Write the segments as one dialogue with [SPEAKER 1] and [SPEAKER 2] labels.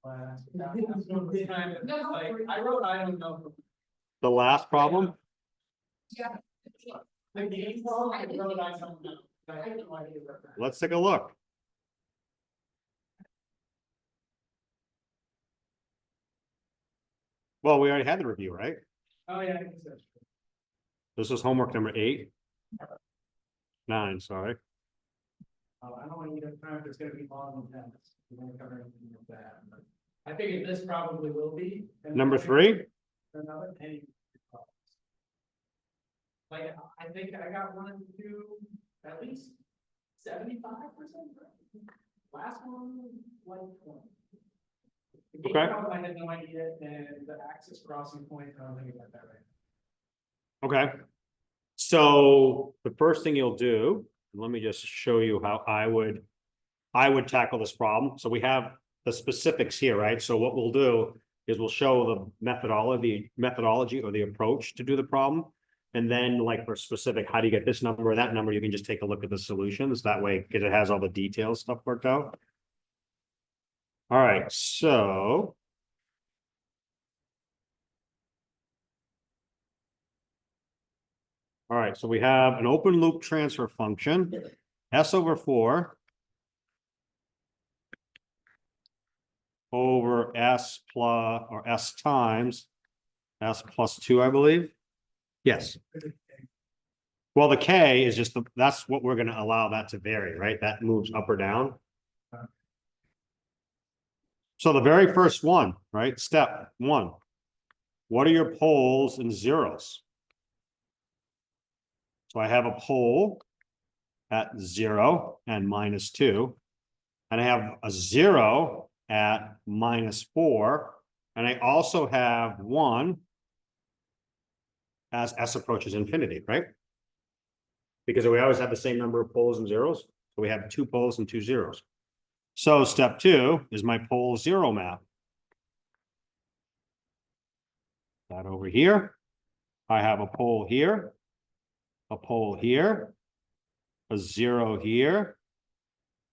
[SPEAKER 1] class. Like, I wrote, I don't know.
[SPEAKER 2] The last problem?
[SPEAKER 3] Yeah.
[SPEAKER 1] The game problem, I wrote, I don't know. I have no idea about that.
[SPEAKER 2] Let's take a look. Well, we already had the review, right?
[SPEAKER 1] Oh, yeah, I guess that's true.
[SPEAKER 2] This was homework number 8. 9, sorry.
[SPEAKER 1] I don't want to eat up time if it's gonna be long and tense. We won't cover anything with that, but I figured this probably will be.
[SPEAKER 2] Number 3?
[SPEAKER 1] Another penny. Like, I think I got 1 and 2, at least 75%. Last one, like 20. The game
[SPEAKER 2] Okay.
[SPEAKER 1] problem, I had no idea, and the axis crossing point, I don't think I got that right.
[SPEAKER 2] Okay. So the first thing you'll do, let me just show you how I would tackle this problem. So we have the specifics here, right? So what we'll do is we'll show the methodology or the approach to do the problem. And then like for specific, how do you get this number or that number? You can just take a look at the solutions that way, because it has all the details stuff worked out. All right, so. All right, so we have an open loop transfer function, S over 4 over S plus or S times S plus 2, I believe. Yes. Well, the K is just that's what we're going to allow that to vary, right? That moves up or down. So the very first one, right? Step 1. What are your poles and zeros? So I have a pole at 0 and -2, and I have a 0 at -4, and I also have 1 as S approaches infinity, right? Because we always have the same number of poles and zeros. So we have 2 poles and 2 zeros. So step 2 is my pole 0 map. That over here. I have a pole here, a pole here, a 0 here,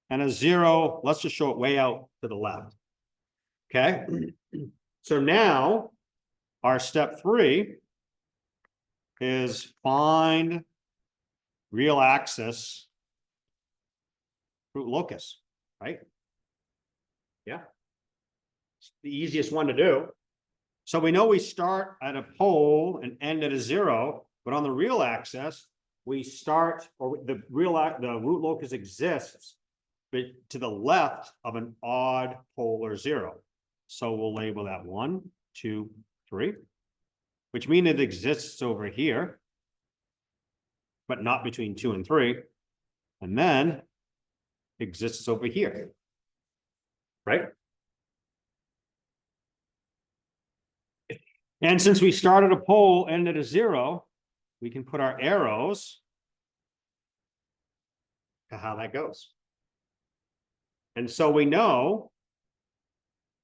[SPEAKER 2] and a 0. Let's just show it way out to the left. Okay. So now our step 3 is find real axis root locus, right? Yeah. It's the easiest one to do. So we know we start at a pole and end at a 0, but on the real axis, we start, or the root locus exists but to the left of an odd polar 0. So we'll label that 1, 2, 3, which means it exists over here, but not between 2 and 3, and then exists over here, right? And since we started a pole, ended at a 0, we can put our arrows to how that goes. And so we know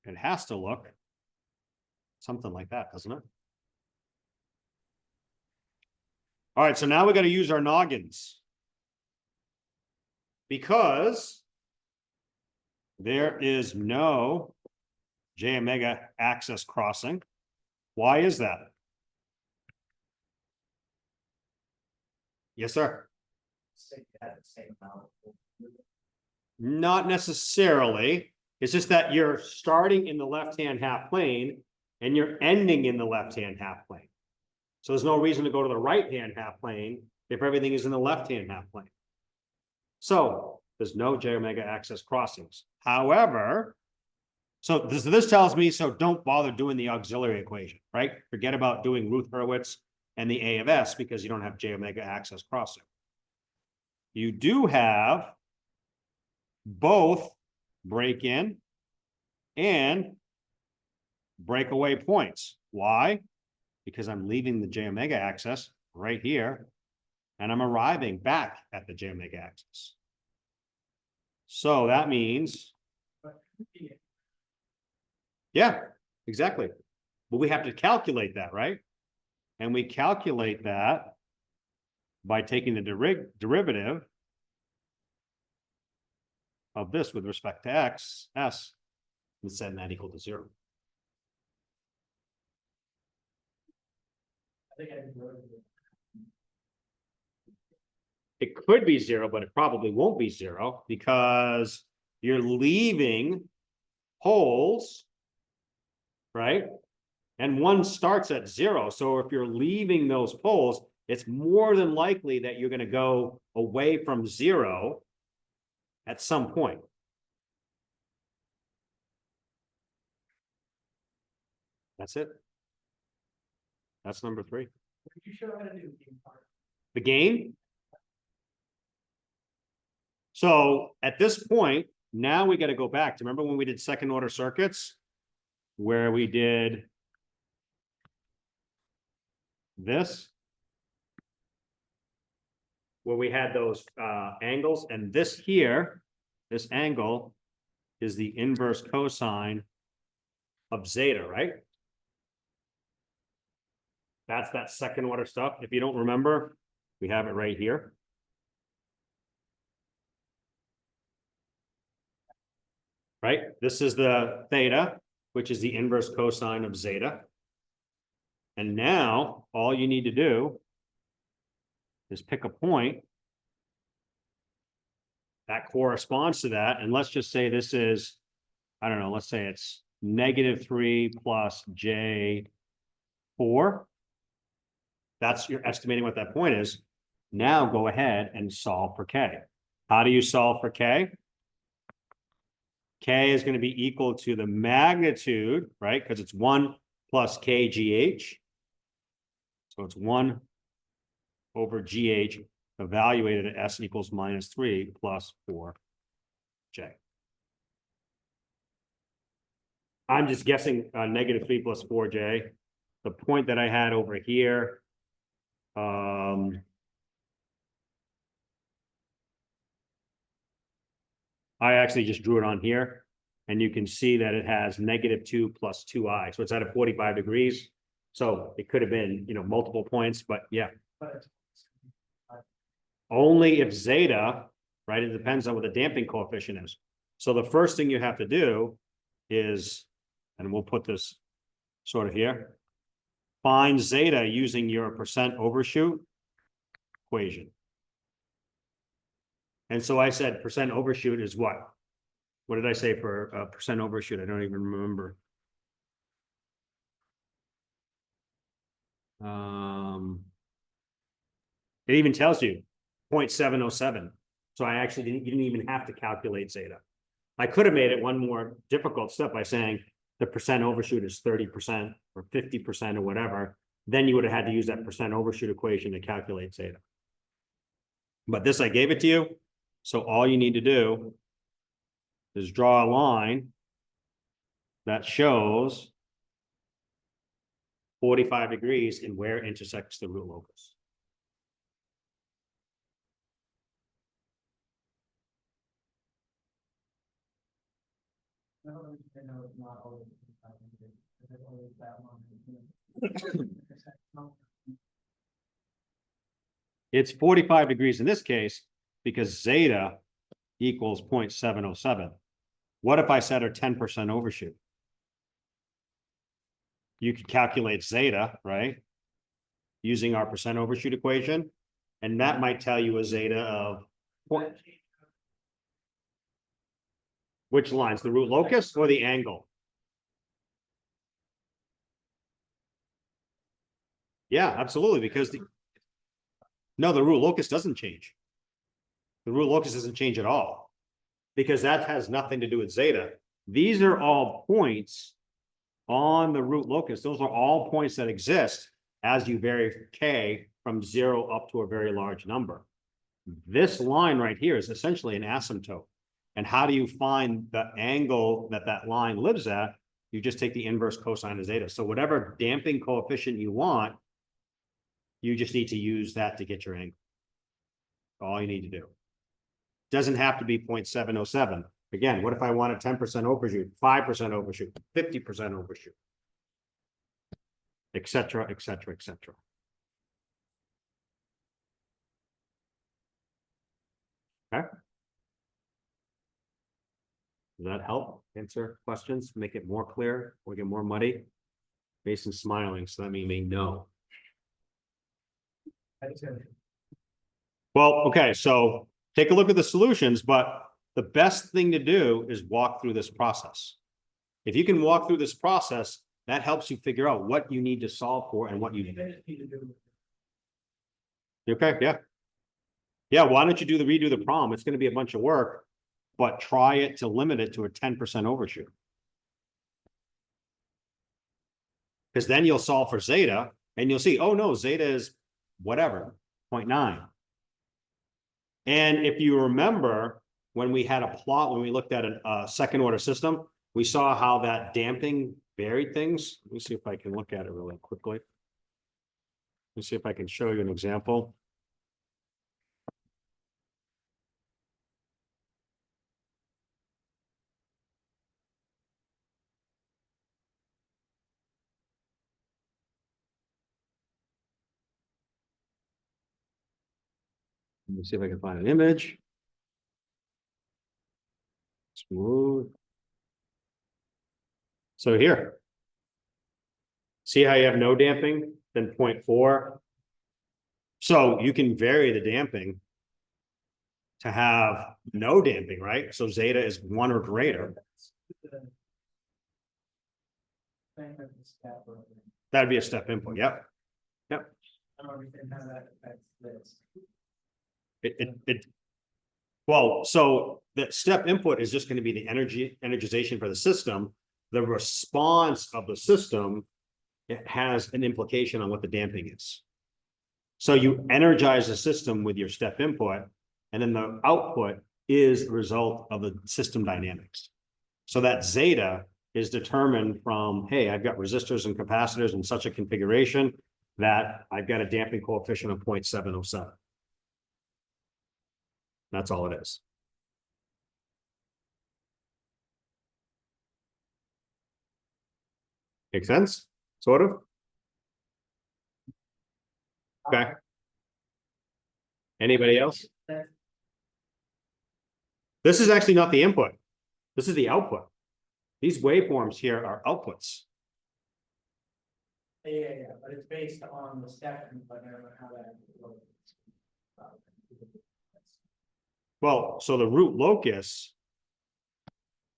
[SPEAKER 2] it has to look something like that, doesn't it? All right, so now we got to use our noggins. Because there is no J omega axis crossing. Why is that? Yes, sir. Not necessarily. It's just that you're starting in the left-hand half plane and you're ending in the left-hand half plane. So there's no reason to go to the right-hand half plane if everything is in the left-hand half plane. So there's no J omega axis crossings. However, so this tells me, so don't bother doing the auxiliary equation, right? Forget about doing Routh-Hurwitz and the A of S because you don't have J omega axis crossing. You do have both break in and breakaway points. Why? Because I'm leaving the J omega axis right here and I'm arriving back at the J omega axis. So that means, yeah, exactly. But we have to calculate that, right? And we calculate that by taking the derivative of this with respect to x, s, and setting that equal to 0.
[SPEAKER 1] I think I can go to it.
[SPEAKER 2] It could be 0, but it probably won't be 0 because you're leaving poles, right? And one starts at 0. So if you're leaving those poles, it's more than likely that you're going to go away from 0 at some point. That's it. That's number 3.
[SPEAKER 1] Could you show how to do the game part?
[SPEAKER 2] The game. So at this point, now we got to go back to, remember when we did second order circuits where we did this, where we had those angles, and this here, this angle is the inverse cosine of zeta, right? That's that second order stuff. If you don't remember, we have it right here. Right? This is the theta, which is the inverse cosine of zeta. And now all you need to do is pick a point that corresponds to that. And let's just say this is, I don't know, let's say it's -3 plus J4. That's, you're estimating what that point is. Now go ahead and solve for K. How do you solve for K? K is going to be equal to the magnitude, right? Because it's 1 plus KGH. So it's 1 over GH evaluated at S equals -3 plus 4J. I'm just guessing -3 plus 4J. The point that I had over here, I actually just drew it on here, and you can see that it has -2 plus 2i. So it's at a 45 degrees. So it could have been, you know, multiple points, but yeah.
[SPEAKER 1] But
[SPEAKER 2] Only if zeta, right? It depends on what the damping coefficient is. So the first thing you have to do is, and we'll put this sort of here, find zeta using your percent overshoot equation. And so I said percent overshoot is what? What did I say for percent overshoot? I don't even remember. It even tells you 0.707. So I actually you didn't even have to calculate zeta. I could have made it one more difficult step by saying the percent overshoot is 30% or 50% or whatever. Then you would have had to use that percent overshoot equation to calculate zeta. But this, I gave it to you. So all you need to do is draw a line that shows 45 degrees and where it intersects the root locus.
[SPEAKER 1] I know it's not always that one.
[SPEAKER 2] It's 45 degrees in this case because zeta equals 0.707. What if I set a 10% overshoot? You could calculate zeta, right? Using our percent overshoot equation. And that might tell you a zeta of which lines, the root locus or the angle? Yeah, absolutely, because the root locus doesn't change. The root locus doesn't change at all because that has nothing to do with zeta. These are all points on the root locus. Those are all points that exist as you vary K from 0 up to a very large number. This line right here is essentially an asymptote. And how do you find the angle that that line lives at? You just take the inverse cosine of zeta. So whatever damping coefficient you want, you just need to use that to get your angle. All you need to do. Doesn't have to be 0.707. Again, what if I want a 10% overshoot, 5% overshoot, 50% overshoot, et cetera, et cetera, et cetera. Okay. Does that help answer questions, make it more clear, or get more muddy? Mason's smiling, so that means they know. Well, okay, so take a look at the solutions, but the best thing to do is walk through this process. If you can walk through this process, that helps you figure out what you need to solve for and what you need to do. Okay, yeah. Yeah, why don't you redo the problem? It's going to be a bunch of work, but try it to limit it to a 10% overshoot. Because then you'll solve for zeta and you'll see, oh no, zeta is whatever, 0.9. And if you remember, when we had a plot, when we looked at a second order system, we saw how that damping varied things. Let me see if I can look at it really quickly. Let me see if I can show you an example. Let me see if I can find an image. Smooth. So here, see how you have no damping, then 0.4. So you can vary the damping to have no damping, right? So zeta is 1 or greater. That'd be a step input. Yep. Yep.
[SPEAKER 1] I don't understand how that affects this.
[SPEAKER 2] Well, so the step input is just going to be the energization for the system. The response of the system, it has an implication on what the damping is. So you energize the system with your step input, and then the output is the result of the system dynamics. So that zeta is determined from, hey, I've got resistors and capacitors in such a configuration that I've got a damping coefficient of 0.707. That's all it is. Make sense? Sort of? Okay. Anybody else? This is actually not the input. This is the output. These waveforms here are outputs.
[SPEAKER 1] Yeah, but it's based on the step, but I don't know how that works.
[SPEAKER 2] Well, so the root locus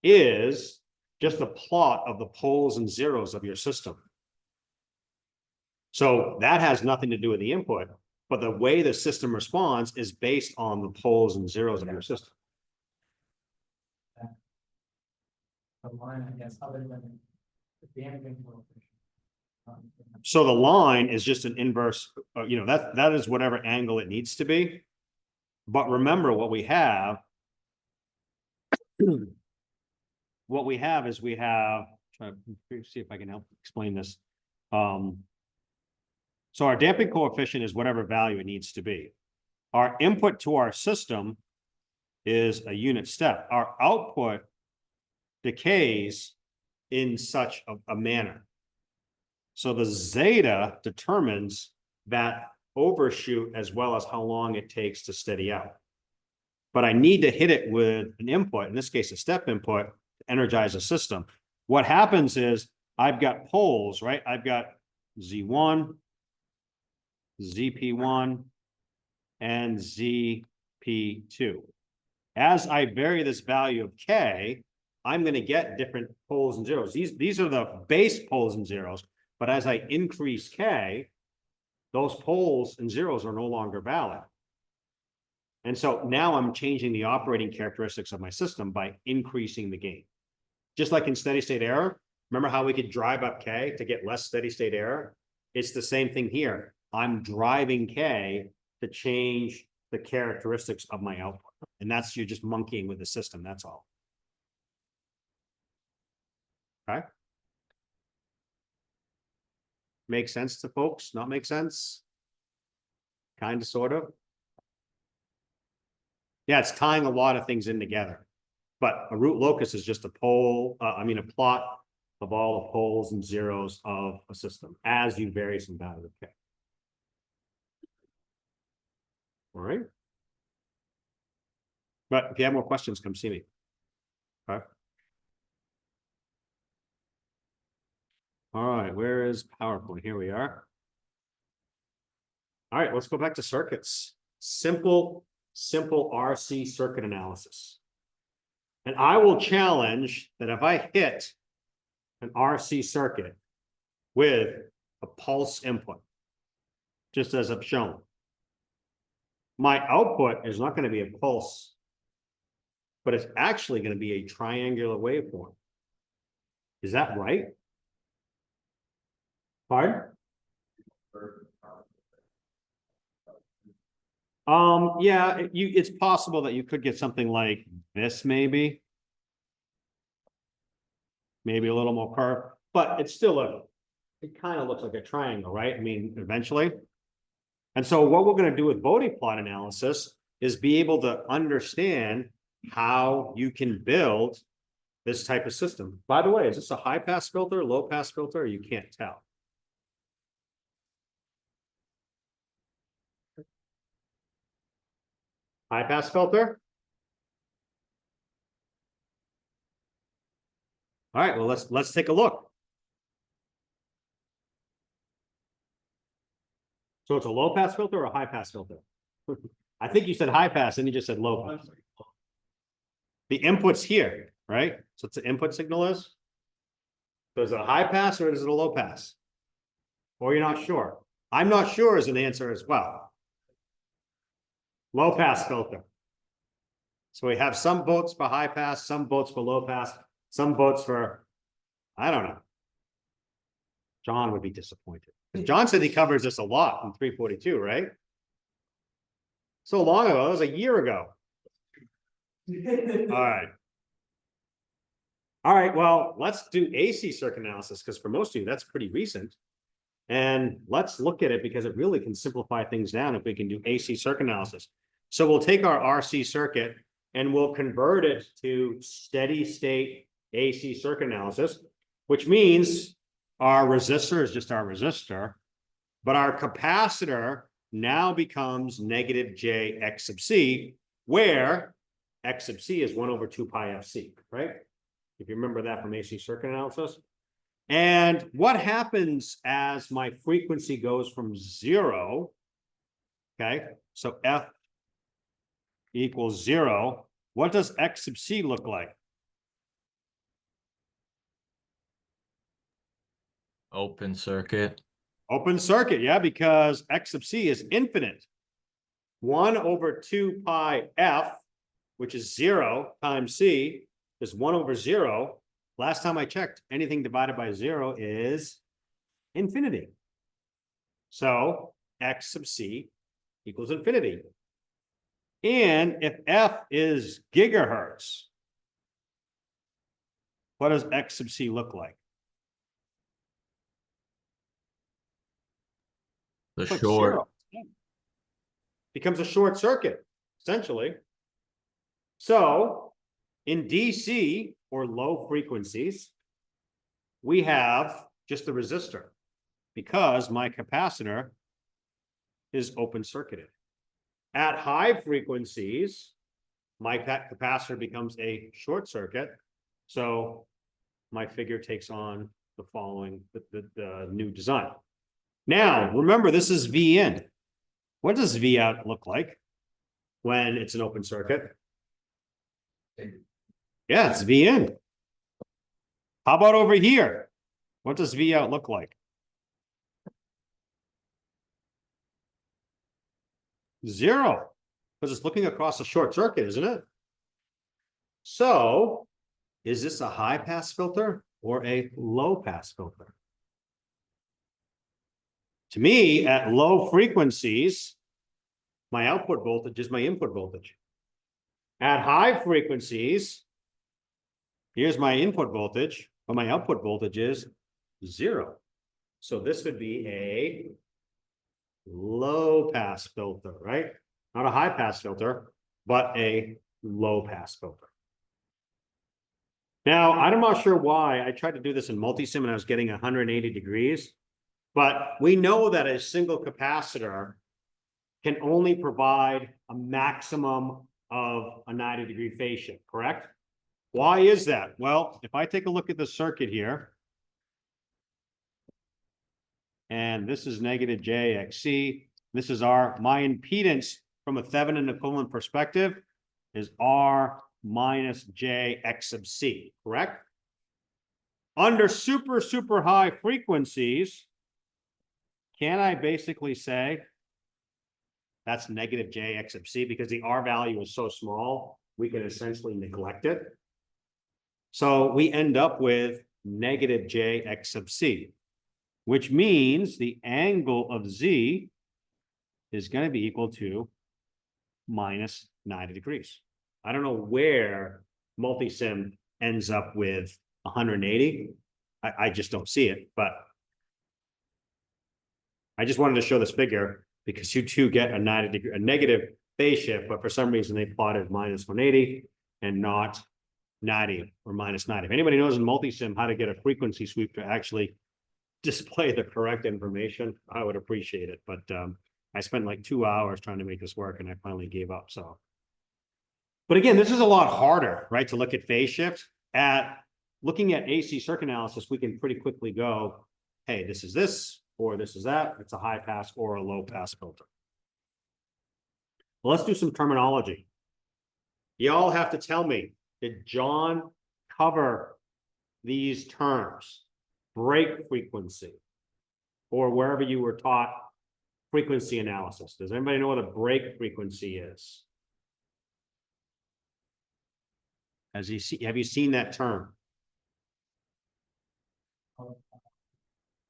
[SPEAKER 2] is just a plot of the poles and zeros of your system. So that has nothing to do with the input, but the way the system responds is based on the poles and zeros of your system.
[SPEAKER 1] The line, I guess, other than the damping coefficient.
[SPEAKER 2] So the line is just an inverse, that is whatever angle it needs to be. But remember what we have. What we have is try to see if I can help explain this. So our damping coefficient is whatever value it needs to be. Our input to our system is a unit step. Our output decays in such a manner. So the zeta determines that overshoot as well as how long it takes to steady out. But I need to hit it with an input, in this case, a step input, to energize a system. What happens is I've got poles, right? I've got Z1, ZP1, and ZP2. As I vary this value of K, I'm going to get different poles and zeros. These are the base poles and zeros, but as I increase K, those poles and zeros are no longer valid. And so now I'm changing the operating characteristics of my system by increasing the gain. Just like in steady state error, remember how we could drive up K to get less steady state error? It's the same thing here. I'm driving K to change the characteristics of my output. And that's, you're just monkeying with the system, that's all. Okay. Make sense to folks? Not make sense? Kind of, sort of. Yeah, it's tying a lot of things in together. But a root locus is just a a plot of all the poles and zeros of a system as you vary some value of K. All right. But if you have more questions, come see me. Okay. All right, where is PowerPoint? Here we are. All right, let's go back to circuits. Simple RC circuit analysis. And I will challenge that if I hit an RC circuit with a pulse input, just as I've shown, my output is not going to be a pulse, but it's actually going to be a triangular waveform. Is that right? Pardon? Yeah, it's possible that you could get something like this, maybe a little more curved, but it's still it kind of looks like a triangle, right? I mean, eventually. And so what we're going to do with Bode plot analysis is be able to understand how you can build this type of system. By the way, is this a high pass filter, low pass filter? You can't tell. High pass filter. All right, well, let's take a look. So it's a low pass filter or a high pass filter? I think you said high pass and you just said low pass. The input's here, right? So it's the input signal is. So is it a high pass or is it a low pass? Or you're not sure? I'm not sure is an answer as well. Low pass filter. So we have some votes for high pass, some votes for low pass, some votes for, I don't know. John would be disappointed. John said he covers this a lot in 342, right? So long ago, that was a year ago. All right. All right, well, let's do AC circuit analysis because for most of you, that's pretty recent. And let's look at it because it really can simplify things down if we can do AC circuit analysis. So we'll take our RC circuit and we'll convert it to steady state AC circuit analysis, which means our resistor is just our resistor, but our capacitor now becomes negative J X sub C, where X sub C is 1 over 2 pi FC, right? If you remember that from AC circuit analysis. And what happens as my frequency goes from 0, okay? So F equals 0. What does X sub C look like?
[SPEAKER 3] Open circuit.
[SPEAKER 2] Open circuit, yeah, because X sub C is infinite. 1 over 2 pi F, which is 0 times C, is 1 over 0. Last time I checked, anything divided by 0 is infinity. So X sub C equals infinity. And if F is gigahertz, what does X sub C look like?
[SPEAKER 3] The
[SPEAKER 2] Like
[SPEAKER 3] short.
[SPEAKER 2] 0. Becomes a short circuit, essentially. So in DC, or low frequencies, we have just the resistor because my capacitor is open circuited. At high frequencies, my capacitor becomes a short circuit. So my figure takes on the following, the new design. Now, remember, this is V in. What does V out look like when it's an open circuit? Yeah, it's V in. How about over here? What does V out look like? 0, because it's looking across a short circuit, isn't it? So, is this a high pass filter or a low pass filter? To me, at low frequencies, my output voltage is my input voltage. At high frequencies, here's my input voltage, but my output voltage is 0. So this would be a low pass filter, right? Not a high pass filter, but a low pass filter. Now, I'm not sure why I tried to do this in multisim and I was getting 180 degrees, but we know that a single capacitor can only provide a maximum of a 90-degree phase shift, correct? Why is that? Well, if I take a look at the circuit here, And this is negative JXC. This is my impedance from a Thevenin equivalent perspective is R minus JX sub C, correct? Under super high frequencies, can I basically say that's negative JX sub C because the R value is so small, we can essentially neglect it. So we end up with negative JX sub C, which means the angle of Z is going to be equal to minus 90 degrees. I don't know where multisim ends up with 180. I just don't see it, but I just wanted to show this figure because you do get a negative phase shift, but for some reason they plotted minus 180 and not 90 or minus 90. If anybody knows in multisim how to get a frequency sweep to actually display the correct information, I would appreciate it. But I spent like 2 hours trying to make this work and I finally gave up. So, but again, this is a lot harder, right? To look at phase shift. Looking at AC circuit analysis, we can pretty quickly go, hey, this is this, or this is that. It's a high pass or a low pass filter. Well, let's do some terminology. You all have to tell me, did John cover these terms? Break frequency, or wherever you were taught frequency analysis. Does anybody know what a break frequency is? Have you seen that term?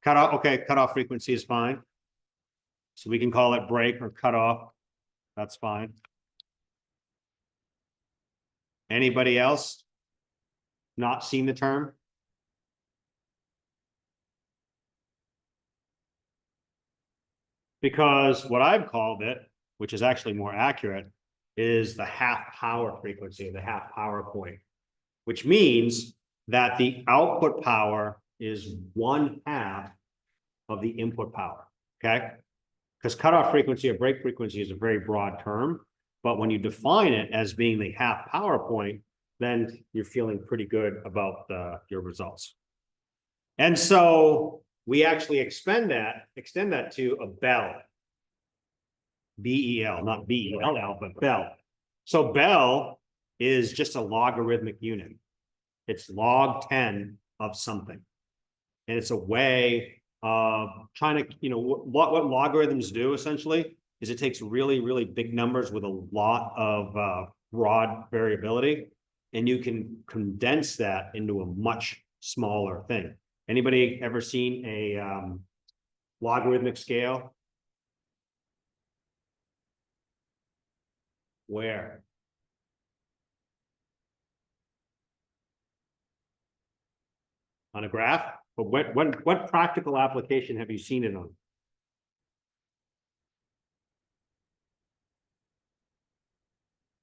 [SPEAKER 2] Cutoff, okay, cutoff frequency is fine. So we can call it break or cutoff. That's fine. Anybody else not seen the term? Because what I've called it, which is actually more accurate, is the half power frequency, the half power point, which means that the output power is 1/2 of the input power, okay? Because cutoff frequency or break frequency is a very broad term, but when you define it as being the half power point, then you're feeling pretty good about your results. And so we actually extend that to a bell. BEL, not BELL, but bell. So bell is just a logarithmic unit. It's log 10 of something. And it's a way of trying to, what logarithms do essentially is it takes really, really big numbers with a lot of broad variability, and you can condense that into a much smaller thing. Anybody ever seen a logarithmic scale? Where? On a graph? But what practical application have you seen it on?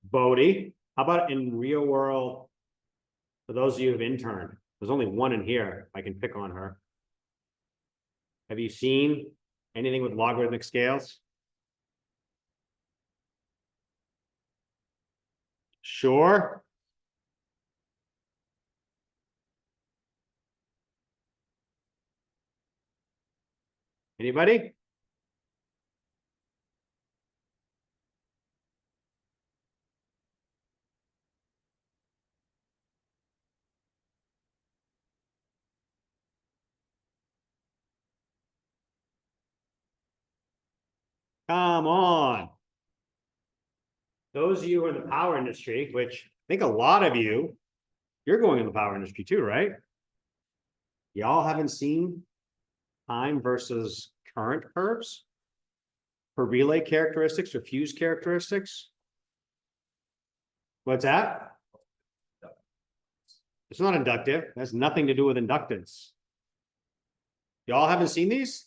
[SPEAKER 2] Bodhi. How about in real world? For those of you who've interned, there's only one in here. I can pick on her. Have you seen anything with logarithmic scales? Sure. Anybody? Come on. Those of you who are in the power industry, which I think a lot of you, you're going in the power industry too, right? Y'all haven't seen time versus current curves for relay characteristics or fuse characteristics? What's that? It's not inductive. It has nothing to do with inductance. Y'all haven't seen these?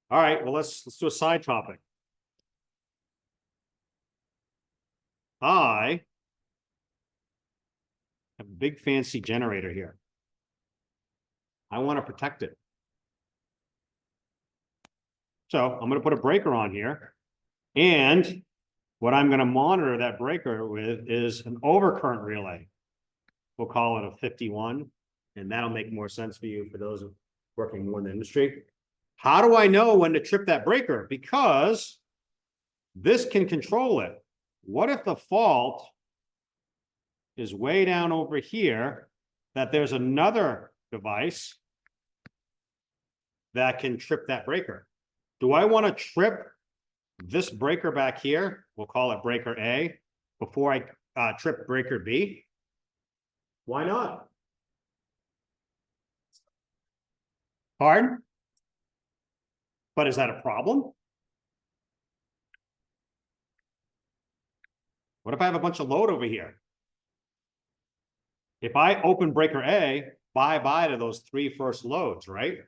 [SPEAKER 2] All right, well, let's do a side topic. I have a big fancy generator here. I want to protect it. So I'm going to put a breaker on here. And what I'm going to monitor that breaker with is an overcurrent relay. We'll call it a 51. And that'll make more sense for you for those working more in the industry. How do I know when to trip that breaker? Because this can control it. What if the fault is way down over here, that there's another device that can trip that breaker? Do I want to trip this breaker back here? We'll call it breaker A before I trip breaker B. Why not? Pardon? But is that a problem? What if I have a bunch of load over here? If I open breaker A, bye-bye to those 3 first loads, right?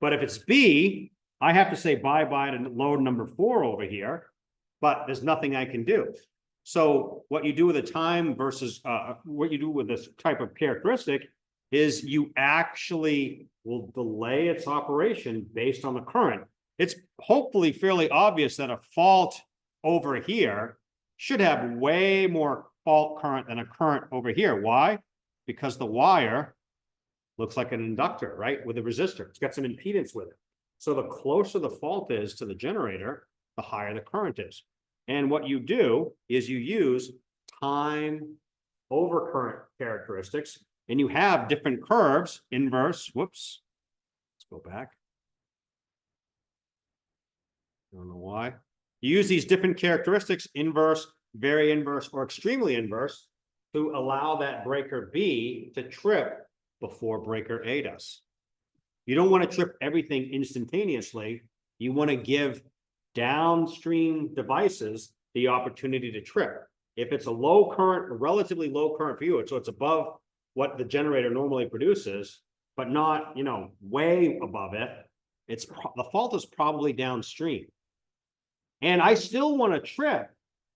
[SPEAKER 2] But if it's B, I have to say bye-bye to load number 4 over here, but there's nothing I can do. So what you do with a time versus what you do with this type of characteristic is you actually will delay its operation based on the current. It's hopefully fairly obvious that a fault over here should have way more fault current than a current over here. Why? Because the wire looks like an inductor, right? With a resistor. It's got some impedance with it. So the closer the fault is to the generator, the higher the current is. And what you do is you use time over current characteristics, and you have different curves, inverse, whoops. Let's go back. I don't know why. You use these different characteristics, inverse, very inverse, or extremely inverse, to allow that breaker B to trip before breaker A does. You don't want to trip everything instantaneously. You want to give downstream devices the opportunity to trip. If it's a low current, a relatively low current for you, so it's above what the generator normally produces, but not, you know, way above it, the fault is probably downstream. And I still want to trip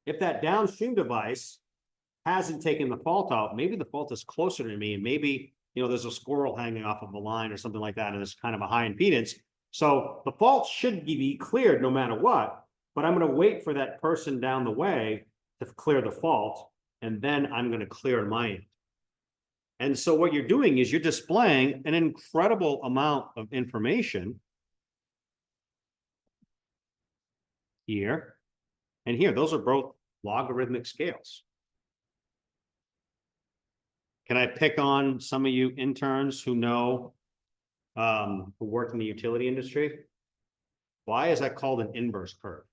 [SPEAKER 2] if that downstream device hasn't taken the fault out. Maybe the fault is closer to me, and maybe, you know, there's a squirrel hanging off of a line or something like that, and it's kind of a high impedance. So the fault should be cleared no matter what, but I'm going to wait for that person down the way to clear the fault, and then I'm going to clear mine. And so what you're doing is you're displaying an incredible amount of information here and here. Those are both logarithmic scales. Can I pick on some of you interns who know, who work in the utility industry? Why is that called an inverse curve?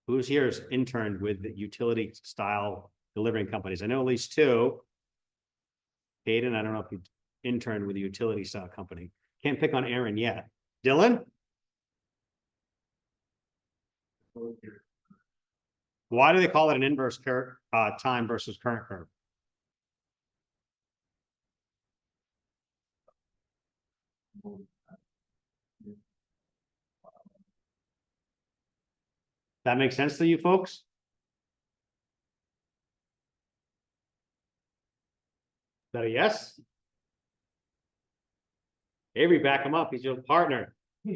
[SPEAKER 2] Who's here has interned with the utility style delivering companies? I know at least 2. Hayden, I don't know if you interned with a utility style company. Can't pick on Aaron yet. Dylan? Why do they call it an inverse curve, time versus current curve? That makes sense to you folks? Is that a yes? Avery, back him up. He's your partner. Do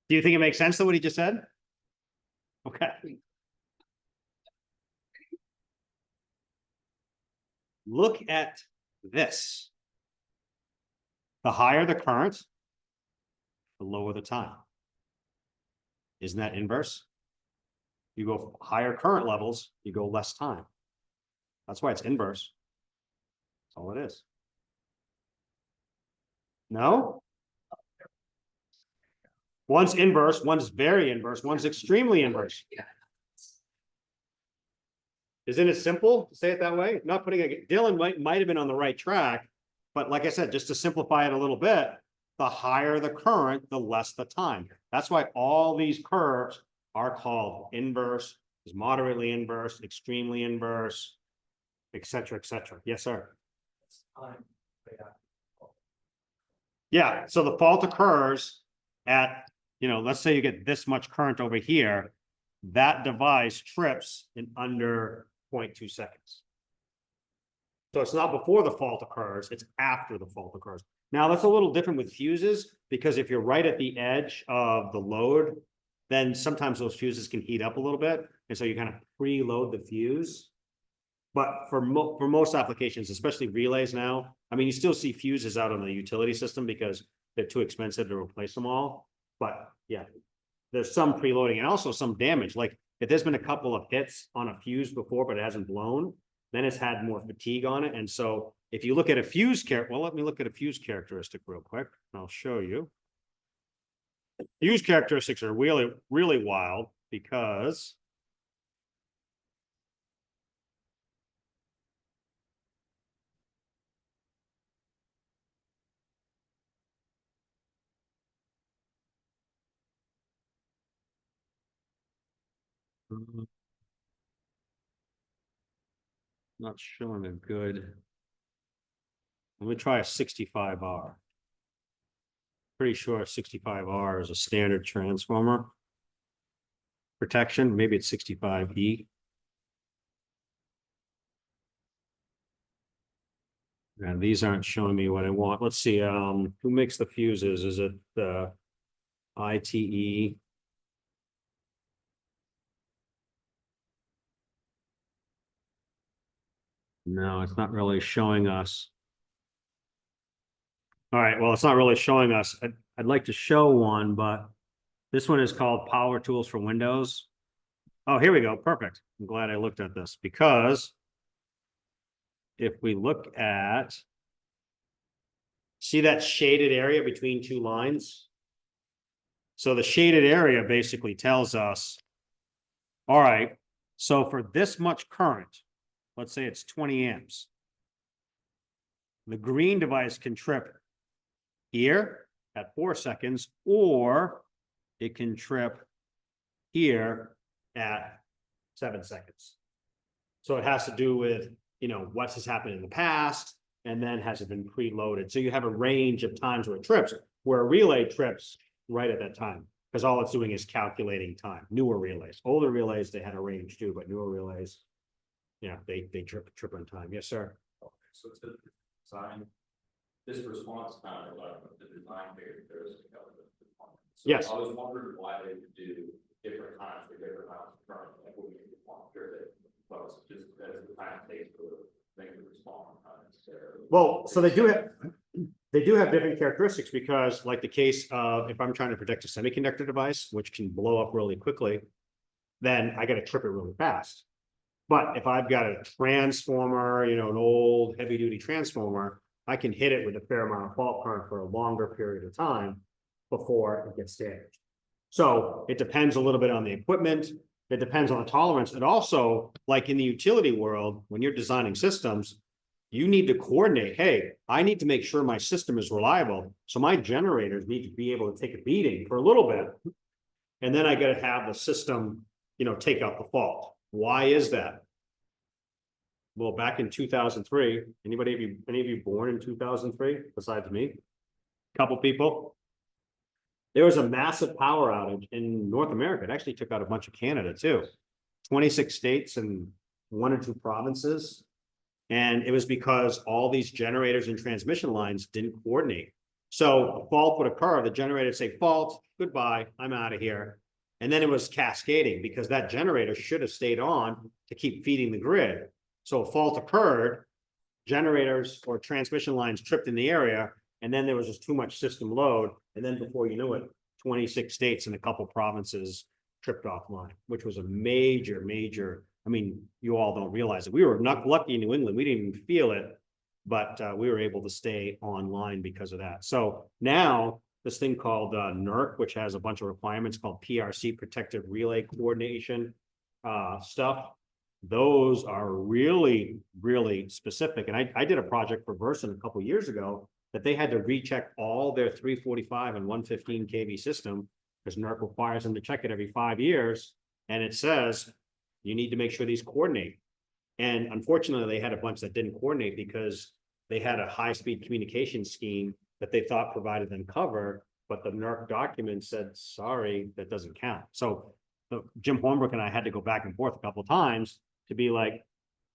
[SPEAKER 2] you think it makes sense to what he just said? Okay. Look at this. The higher the current, the lower the time. Isn't that inverse? You go higher current levels, you go less time. That's why it's inverse. That's all it is. No? One's inverse, one's very inverse, one's extremely inverse. Isn't it simple to say it that way? Not putting a Dylan might have been on the right track, but like I said, just to simplify it a little bit, the higher the current, the less the time. That's why all these curves are called inverse, is moderately inverse, extremely inverse, et cetera, et cetera. Yes, sir. Yeah, so the fault occurs at, you know, let's say you get this much current over here, that device trips in under 0.2 seconds. So it's not before the fault occurs, it's after the fault occurs. Now that's a little different with fuses, because if you're right at the edge of the load, then sometimes those fuses can heat up a little bit. And so you kind of preload the fuse. But for most applications, especially relays now, I mean, you still see fuses out on the utility system because they're too expensive to replace them all. But yeah, there's some preloading and also some damage. Like if there's been a couple of hits on a fuse before, but it hasn't blown, then it's had more fatigue on it. And so if you look at a fuse well, let me look at a fuse characteristic real quick, and I'll show you. Fuse characteristics are really, really wild because not showing a good. Let me try a 65R. Pretty sure a 65R is a standard transformer protection. Maybe it's 65E. And these aren't showing me what I want. Let's see, who makes the fuses? Is it the ITE? No, it's not really showing us. All right, well, it's not really showing us. I'd like to show one, but this one is called Power Tools for Windows. Oh, here we go. Perfect. I'm glad I looked at this because if we look at, see that shaded area between two lines? So the shaded area basically tells us, all right, so for this much current, let's say it's 20 amps, the green device can trip here at 4 seconds, or it can trip here at 7 seconds. So it has to do with, you know, what has happened in the past, and then has it been preloaded. So you have a range of times where it trips, where a relay trips right at that time, because all it's doing is calculating time. Newer relays, older relays, they had a range too, but newer relays, yeah, they trip on time. Yes, sir.
[SPEAKER 4] Okay, so it's the design, this response time, the design characteristic of the component. So
[SPEAKER 2] Yes.
[SPEAKER 4] I was wondering why they would do different times for different amounts of current, like we want sure that, well, it's just as the time takes to make the response time.
[SPEAKER 2] Well, so they do have different characteristics because, like the case of if I'm trying to protect a semiconductor device, which can blow up really quickly, then I got to trip it really fast. But if I've got a transformer, you know, an old heavy duty transformer, I can hit it with a fair amount of fault current for a longer period of time before it gets damaged. So it depends a little bit on the equipment. It depends on the tolerance. And also, like in the utility world, when you're designing systems, you need to coordinate. Hey, I need to make sure my system is reliable. So my generators need to be able to take a beating for a little bit. And then I got to have the system, you know, take out the fault. Why is that? Well, back in 2003, any of you born in 2003 besides me? Couple people. There was a massive power outage in North America. It actually took out a bunch of Canada too. 26 states and 1 or 2 provinces. And it was because all these generators and transmission lines didn't coordinate. So a fault would occur, the generator would say, fault, goodbye, I'm out of here. And then it was cascading because that generator should have stayed on to keep feeding the grid. So a fault occurred, generators or transmission lines tripped in the area, and then there was just too much system load. And then before you knew it, 26 states and a couple provinces tripped offline, which was a major, I mean, you all don't realize it. We were not lucky in New England. We didn't even feel it, but we were able to stay online because of that. So now this thing called NERC, which has a bunch of requirements called PRC, Protective Relay Coordination stuff. Those are really, really specific. And I did a project for Versant a couple of years ago that they had to recheck all their 345 and 115 kV system because NERC requires them to check it every 5 years. And it says, you need to make sure these coordinate. And unfortunately, they had a bunch that didn't coordinate because they had a high-speed communication scheme that they thought provided them cover, but the NERC document said, sorry, that doesn't count. So Jim Hornbrook and I had to go back and forth a couple of times to be like,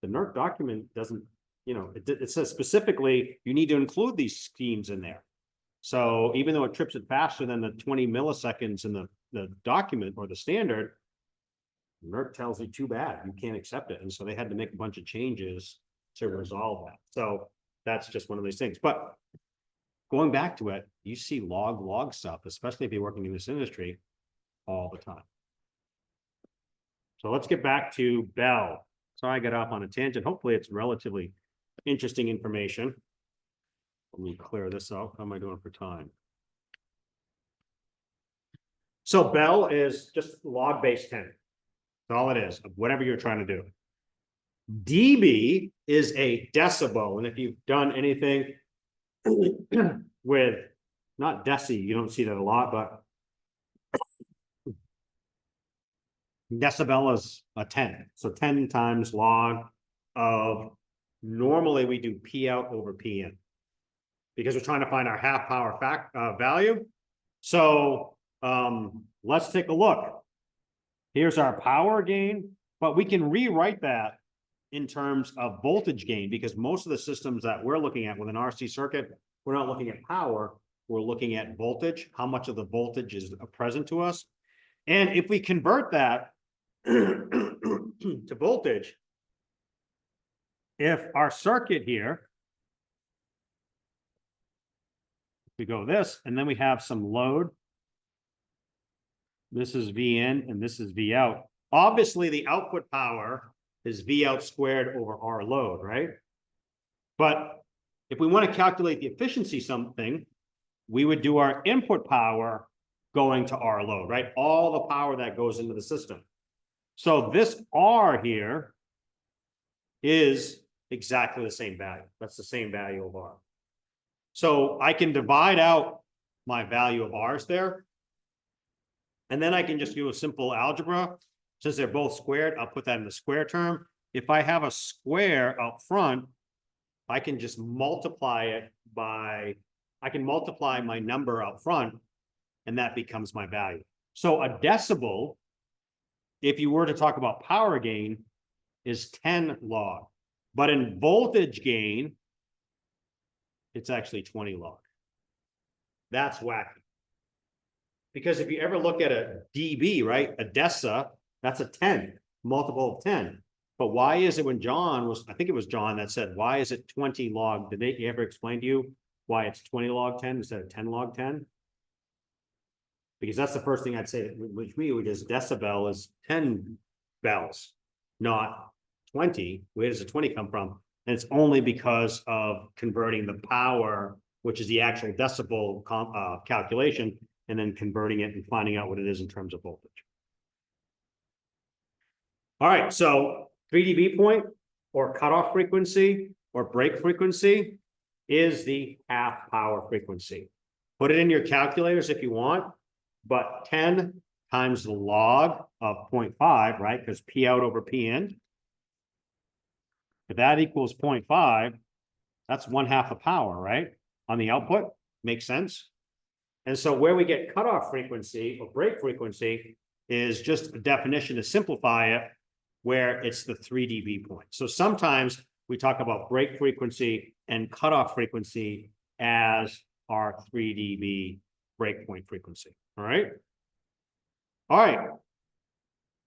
[SPEAKER 2] the NERC document doesn't, you know, it says specifically, you need to include these schemes in there. So even though it trips it faster than the 20 milliseconds in the document or the standard, Merck tells you too bad, you can't accept it. And so they had to make a bunch of changes to resolve that. So that's just one of these things. But going back to it, you see log stuff, especially if you're working in this industry all the time. So let's get back to Bell. Sorry, I got off on a tangent. Hopefully it's relatively interesting information. Let me clear this out. How am I doing for time? So Bell is just log base 10. That's all it is, of whatever you're trying to do. dB is a decibel. And if you've done anything with, not deci, you don't see that a lot, but decibel is a 10. So 10 times log of, normally we do P out over P in, because we're trying to find our half power value. So let's take a look. Here's our power gain, but we can rewrite that in terms of voltage gain, because most of the systems that we're looking at with an RC circuit, we're not looking at power, we're looking at voltage, how much of the voltage is present to us. And if we convert that to voltage, if our circuit here, we go this, and then we have some load. This is V in and this is V out. Obviously, the output power is V out squared over R load, right? But if we want to calculate the efficiency something, we would do our input power going to R load, right? All the power that goes into the system. So this R here is exactly the same value. That's the same value of R. So I can divide out my value of R's there. And then I can just do a simple algebra. Since they're both squared, I'll put that in the square term. If I have a square up front, I can just multiply it by, I can multiply my number up front, and that becomes my value. So a decibel, if you were to talk about power gain, is 10 log. But in voltage gain, it's actually 20 log. That's wacky. Because if you ever look at a dB, right, a deci, that's a 10, multiple of 10. But why is it when John was, I think it was John that said, why is it 20 log? Did they ever explain to you why it's 20 log 10 instead of 10 log 10? Because that's the first thing I'd say, which is decibel is 10 bells, not 20. Where does the 20 come from? And it's only because of converting the power, which is the actual decibel calculation, and then converting it and finding out what it is in terms of voltage. All right, so 3 dB point or cutoff frequency or break frequency is the half power frequency. Put it in your calculators if you want, but 10 times the log of 0.5, right? Because P out over P in. If that equals 0.5, that's 1/2 the power, right? On the output, makes sense. And so where we get cutoff frequency or break frequency is just a definition to simplify it, where it's the 3 dB point. So sometimes we talk about break frequency and cutoff frequency as our 3 dB breakpoint frequency. All right. All right.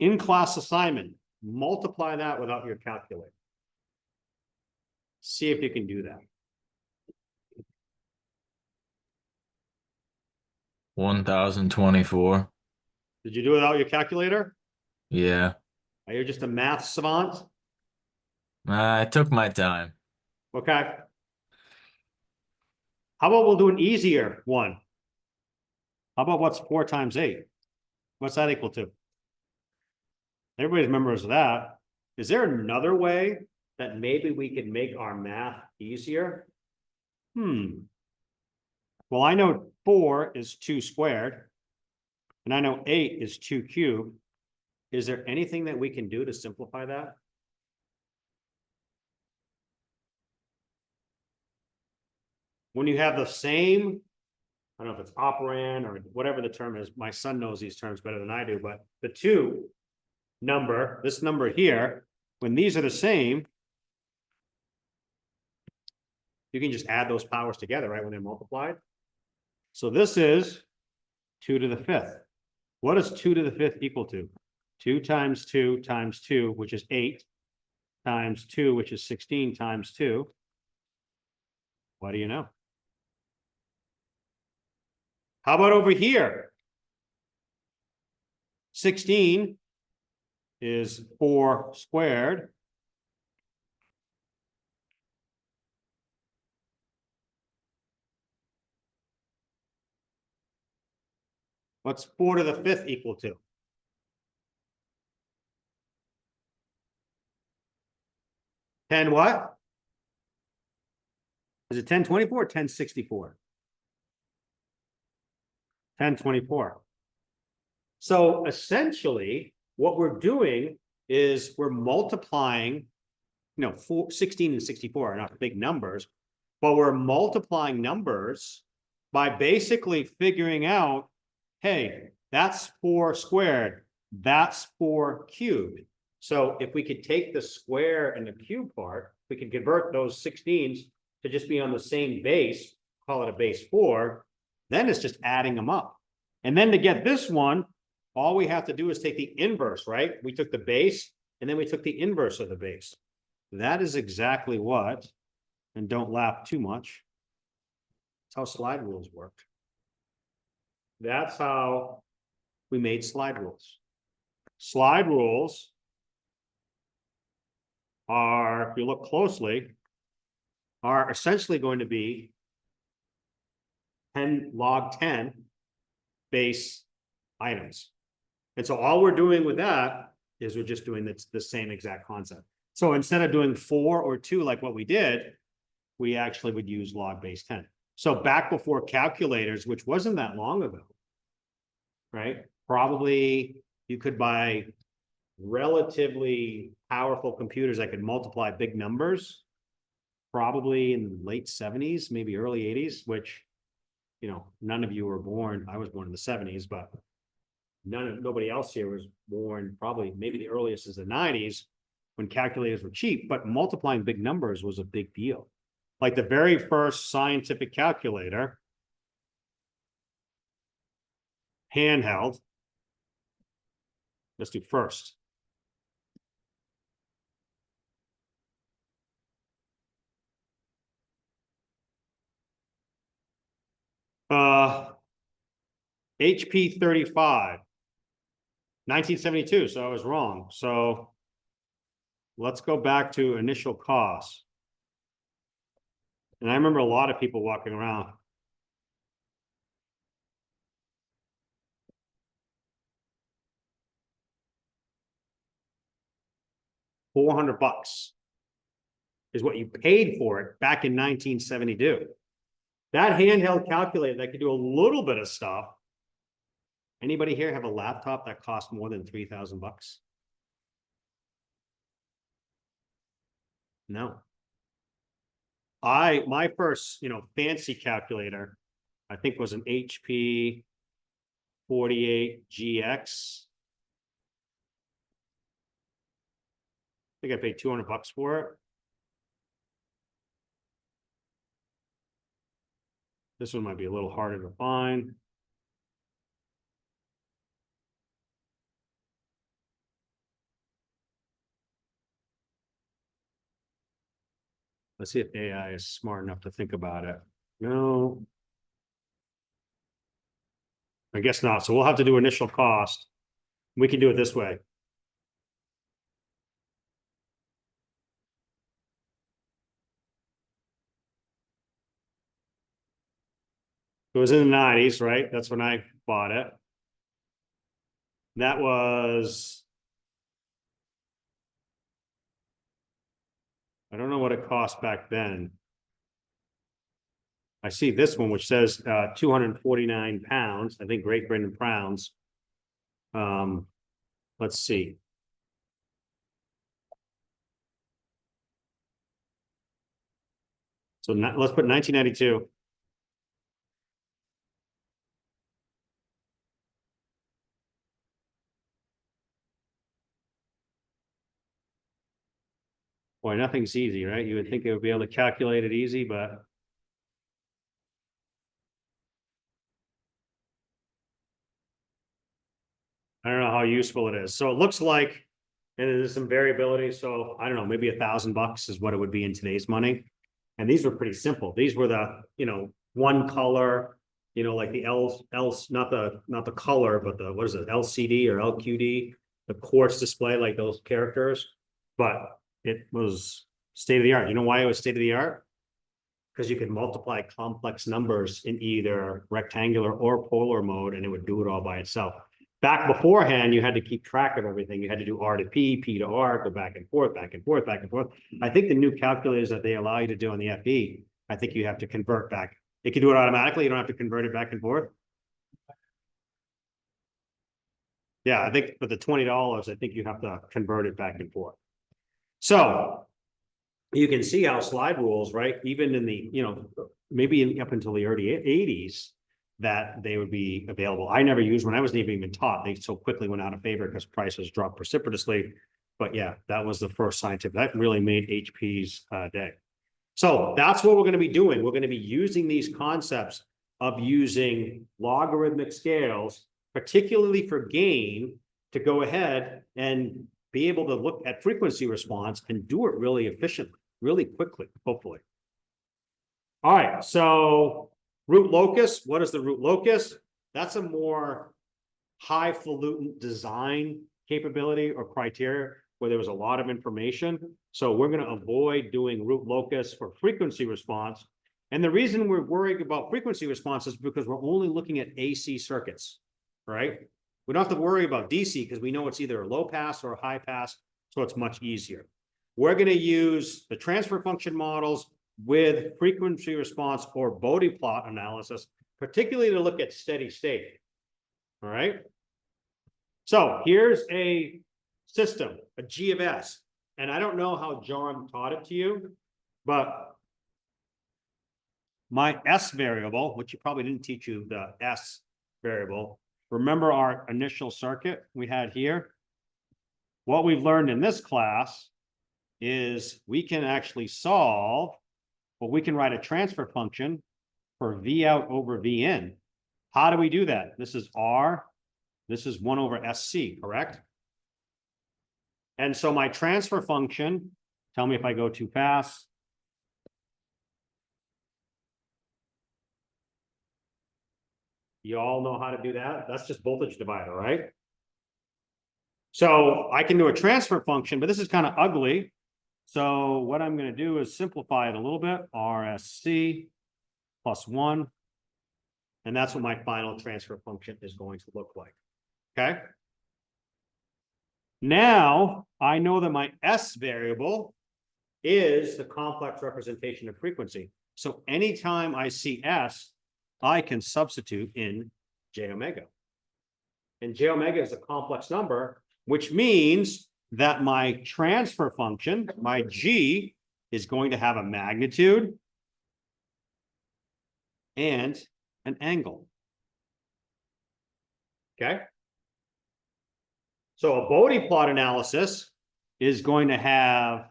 [SPEAKER 2] In-class assignment, multiply that without your calculator. See if you can do that.
[SPEAKER 3] 1024.
[SPEAKER 2] Did you do it without your calculator?
[SPEAKER 3] Yeah.
[SPEAKER 2] Are you just a math savant?
[SPEAKER 3] I took my time.
[SPEAKER 2] Okay. How about we'll do an easier one? How about what's 4 times 8? What's that equal to? Everybody remembers that. Is there another way that maybe we could make our math easier? Well, I know 4 is 2 squared, and I know 8 is 2 cubed. Is there anything that we can do to simplify that? When you have the same, I don't know if it's operand or whatever the term is, my son knows these terms better than I do, but the 2 number, this number here, when these are the same, you can just add those powers together, right, when they're multiplied. So this is 2 to the 5th. What is 2 to the 5th equal to? 2 times 2 times 2, which is 8, times 2, which is 16 times 2. What do you know? How about over here? 16 is 4 squared. What's 4 to the 5th equal to? Ten what? Is it 1024 or 1064? 1024. So essentially, what we're doing is we're multiplying, 16 and 64 are not big numbers, but we're multiplying numbers by basically figuring out, hey, that's 4 squared, that's 4 cubed. So if we could take the square and the cube part, we can convert those 16s to just be on the same base, call it a base 4, then it's just adding them up. And then to get this one, all we have to do is take the inverse, right? We took the base and then we took the inverse of the base. That is exactly what, and don't laugh too much, that's how slide rules work. That's how we made slide rules. Slide rules are, if you look closely, are essentially going to be 10 log 10 base items. And so all we're doing with that is we're just doing the same exact concept. So instead of doing 4 or 2 like what we did, we actually would use log base 10. So back before calculators, which wasn't that long ago, right? Probably you could buy relatively powerful computers that could multiply big numbers, probably in the late 70s, maybe early 80s, which, none of you were born. I was born in the 70s, but nobody else here was born probably, maybe the earliest is the 90s when calculators were cheap, but multiplying big numbers was a big deal. Like the very first scientific calculator, handheld, let's do first. HP 35, 1972, so I was wrong. So let's go back to initial costs. And I remember a lot of people walking around. $400 is what you paid for it back in 1972. That handheld calculator that could do a little bit of stuff. Anybody here have a laptop that cost more than $3,000? No. My first, fancy calculator, I think was an HP 48GX. I think I paid $200 for it. This one might be a little harder to find. Let's see if AI is smart enough to think about it. No. I guess not. So we'll have to do initial cost. We can do it this way. It was in the 90s, right? That's when I bought it. That was, I don't know what it cost back then. I see this one, which says 249 pounds, I think Great Britain pounds. Let's see. So let's put 1992. Boy, nothing's easy, right? You would think they would be able to calculate it easy, but I don't know how useful it is. So it looks like, and there's some variability. So I don't know, maybe $1,000 is what it would be in today's money. And these were pretty simple. These were the, one color, like the not the color, but the, what is it, LCD or LQD, the quartz display, like those characters. But it was state of the art. You know why it was state of the art? Because you could multiply complex numbers in either rectangular or polar mode, and it would do it all by itself. Back beforehand, you had to keep track of everything. You had to do R to P, P to R, go back and forth, back and forth, back and forth. I think the new calculators that they allow you to do on the FE, I think you have to convert back. It can do it automatically. You don't have to convert it back and forth. Yeah, I think for the $20, I think you have to convert it back and forth. So you can see how slide rules, right? Even in the, maybe up until the early 80s, that they would be available. I never used when I wasn't even taught. They so quickly went out of favor because prices dropped precipitously. But yeah, that was the first scientific. That really made HP's day. So that's what we're going to be doing. We're going to be using these concepts of using logarithmic scales, particularly for gain, to go ahead and be able to look at frequency response and do it really efficiently, really quickly, hopefully. All right, so root locus, what is the root locus? That's a more highfalutin design capability or criteria where there was a lot of information. So we're going to avoid doing root locus for frequency response. And the reason we're worried about frequency response is because we're only looking at AC circuits, right? We don't have to worry about DC because we know it's either a low pass or a high pass, so it's much easier. We're going to use the transfer function models with frequency response or Bode plot analysis, particularly to look at steady state. All right. So here's a system, a G of S. And I don't know how John taught it to you, but my S variable, which he probably didn't teach you the S variable. Remember our initial circuit we had here? What we've learned in this class is we can actually solve, well, we can write a transfer function for V out over V in. How do we do that? This is R, this is 1 over SC, correct? And so my transfer function, tell me if I go too fast. You all know how to do that? That's just voltage divider, right? So I can do a transfer function, but this is kind of ugly. So what I'm going to do is simplify it a little bit. RSC plus 1. And that's what my final transfer function is going to look like. Okay. Now I know that my S variable is the complex representation of frequency. So anytime I see S, I can substitute in J omega. And J omega is a complex number, which means that my transfer function, my G, is going to have a magnitude and an angle. Okay. So a Bode plot analysis is going to have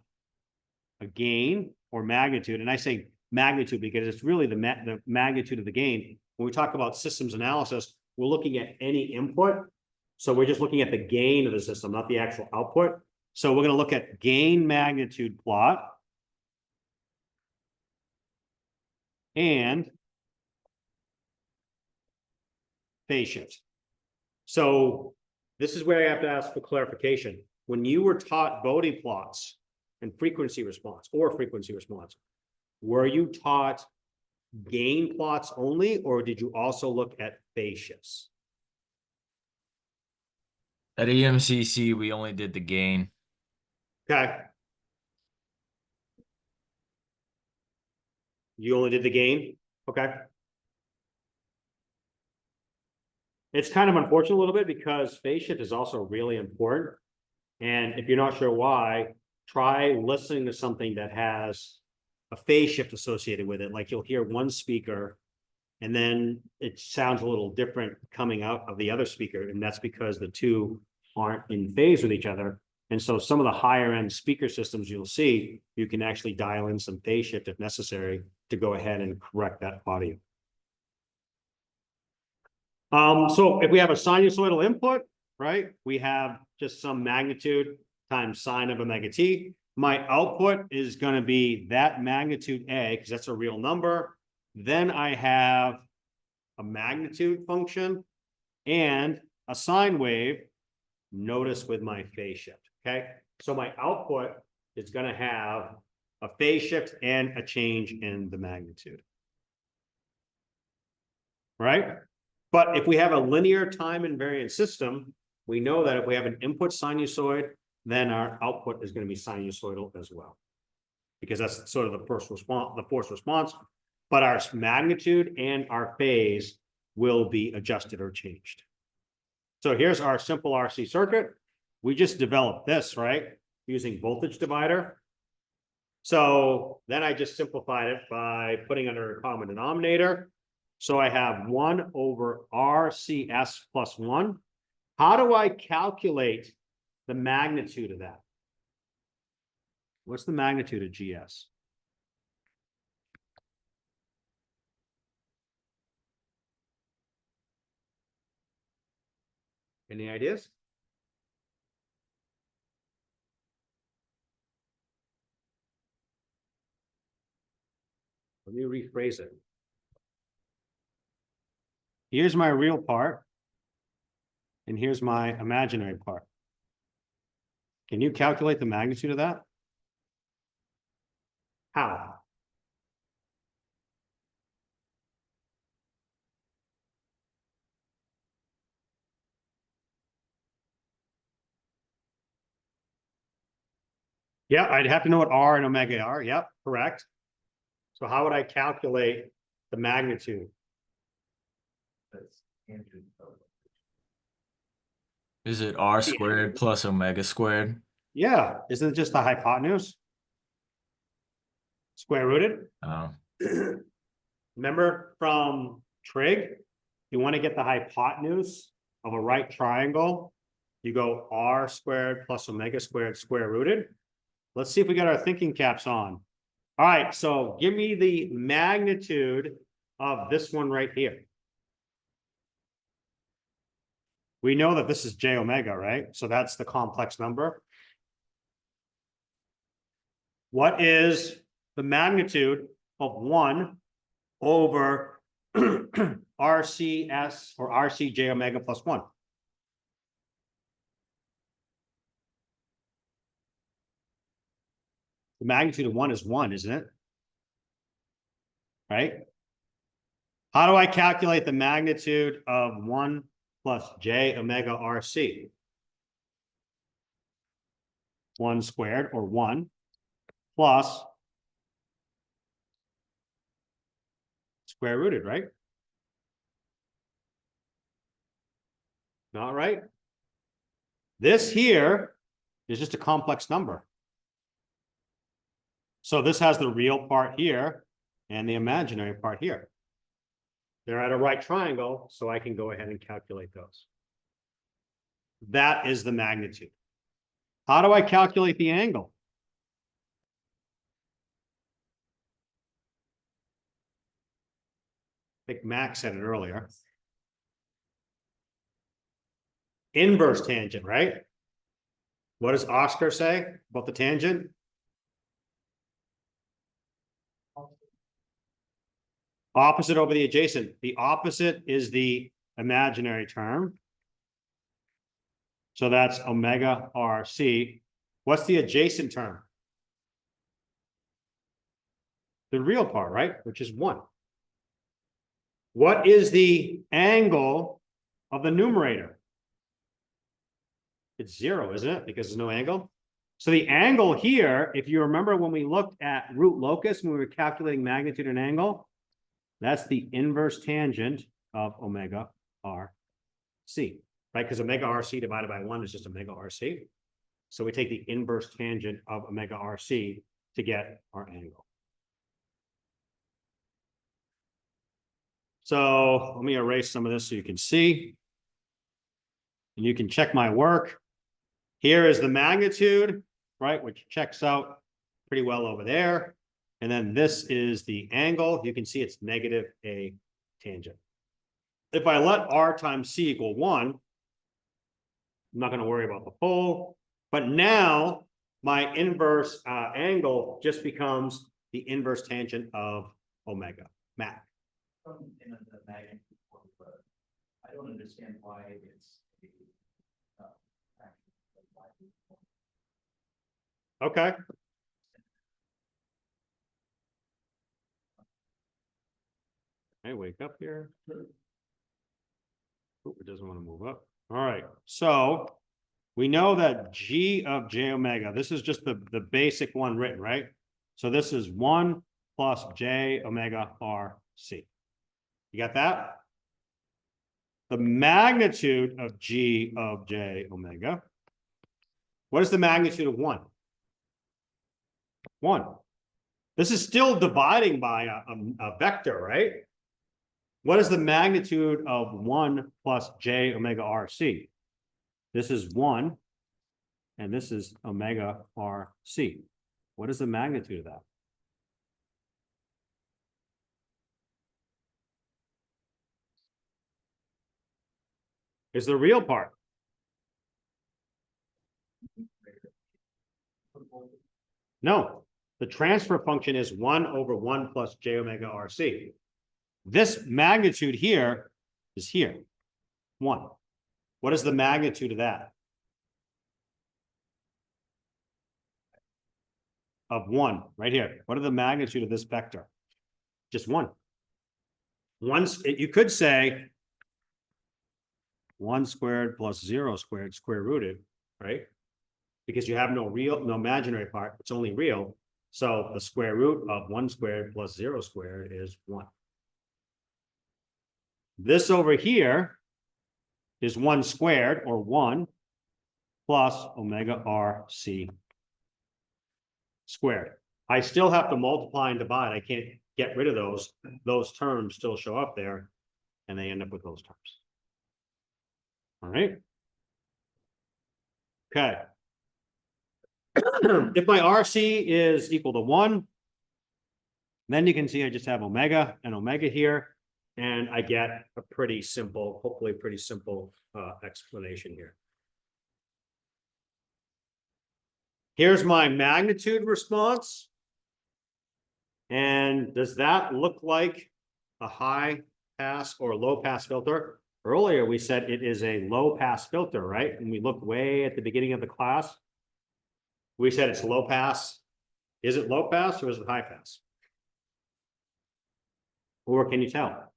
[SPEAKER 2] a gain or magnitude. And I say magnitude because it's really the magnitude of the gain. When we talk about systems analysis, we're looking at any input. So we're just looking at the gain of the system, not the actual output. So we're going to look at gain magnitude plot and phase shift. So this is where I have to ask for clarification. When you were taught Bode plots and frequency response, were you taught gain plots only, or did you also look at phase shifts?
[SPEAKER 3] At EMCC, we only did the gain.
[SPEAKER 2] Okay. You only did the gain? Okay. It's kind of unfortunate a little bit because phase shift is also really important. And if you're not sure why, try listening to something that has a phase shift associated with it. Like you'll hear one speaker and then it sounds a little different coming out of the other speaker. And that's because the two aren't in phase with each other. And so some of the higher end speaker systems you'll see, you can actually dial in some phase shift if necessary to go ahead and correct that audio. So if we have a sinusoidal input, right? We have just some magnitude times sine of omega t. My output is going to be that magnitude A, because that's a real number. Then I have a magnitude function and a sine wave, notice with my phase shift, okay? So my output is going to have a phase shift and a change in the magnitude. Right? But if we have a linear time invariant system, we know that if we have an input sinusoid, then our output is going to be sinusoidal as well. Because that's sort of the forced response, but our magnitude and our phase will be adjusted or changed. So here's our simple RC circuit. We just developed this, right? Using voltage divider. So then I just simplified it by putting under a common denominator. So I have 1 over RCS plus 1. How do I calculate the magnitude of that? What's the magnitude of GS? Any ideas? Let me rephrase it. Here's my real part, and here's my imaginary part. Can you calculate the magnitude of that? How? Yeah, I'd have to know what R and omega are. Yep, correct. So how would I calculate the magnitude?
[SPEAKER 4] That's tangent of.
[SPEAKER 3] Is it r squared plus omega squared?
[SPEAKER 2] Yeah, isn't it just the hypotenuse? Square rooted?
[SPEAKER 3] Oh,
[SPEAKER 2] Remember from trig, you want to get the hypotenuse of a right triangle, you go r squared plus omega squared square rooted. Let's see if we got our thinking caps on. All right, so give me the magnitude of this one right here. We know that this is j omega, right? So that's the complex number. What is the magnitude of 1 over RCS or RCJ omega plus 1? The magnitude of 1 is 1, isn't it? Right? How do I calculate the magnitude of 1 plus j omega RC? 1 squared, or 1 plus square rooted, right? Not right. This here is just a complex number. So this has the real part here and the imaginary part here. They're at a right triangle, so I can go ahead and calculate those. That is the magnitude. How do I calculate the angle? I think Max said it earlier. Inverse tangent, right? What does Oscar say about the tangent? Opposite over the adjacent. The opposite is the imaginary term. So that's omega RC. What's the adjacent term? The real part, right? Which is 1. What is the angle of the numerator? It's 0, isn't it? Because there's no angle. So the angle here, if you remember when we looked at root locus, when we were calculating magnitude and angle, that's the inverse tangent of omega RC, right? Because omega RC divided by 1 is just omega RC. So we take the inverse tangent of omega RC to get our angle. So let me erase some of this so you can see. And you can check my work. Here is the magnitude, right, which checks out pretty well over there. And then this is the angle. You can see it's negative a tangent. If I let r times c equal 1, I'm not gonna worry about the pole, but now my inverse angle just becomes the inverse tangent of omega, Mac.
[SPEAKER 1] In the magnitude, but I don't understand why it's.
[SPEAKER 2] Okay. Hey, wake up here. Oop, it doesn't want to move up. All right, so we know that G of J omega, this is just the basic one written, right? So this is 1 plus J omega RC. You got that? The magnitude of G of J omega. What is the magnitude of 1? 1. This is still dividing by a vector, right? What is the magnitude of 1 plus J omega RC? This is 1, and this is omega RC. What is the magnitude of that? Is the real part. No, the transfer function is 1 over 1 plus J omega RC. This magnitude here is here, 1. What is the magnitude of that? Of 1, right here. What are the magnitude of this vector? Just 1. Once you could say 1 squared plus 0 squared square rooted, right? Because you have no imaginary part, it's only real. So the square root of 1 squared plus 0 squared is 1. This over here is 1 squared, or 1 plus omega RC squared. I still have to multiply and divide. I can't get rid of those. Those terms still show up there, and they end up with those terms. All right. Okay. If my RC is equal to 1, then you can see I just have omega and omega here, and I get a pretty simple, hopefully pretty simple explanation here. Here's my magnitude response. And does that look like a high pass or low pass filter? Earlier, we said it is a low pass filter, right? And we looked way at the beginning of the class. We said it's low pass. Is it low pass or is it high pass? Or can you tell?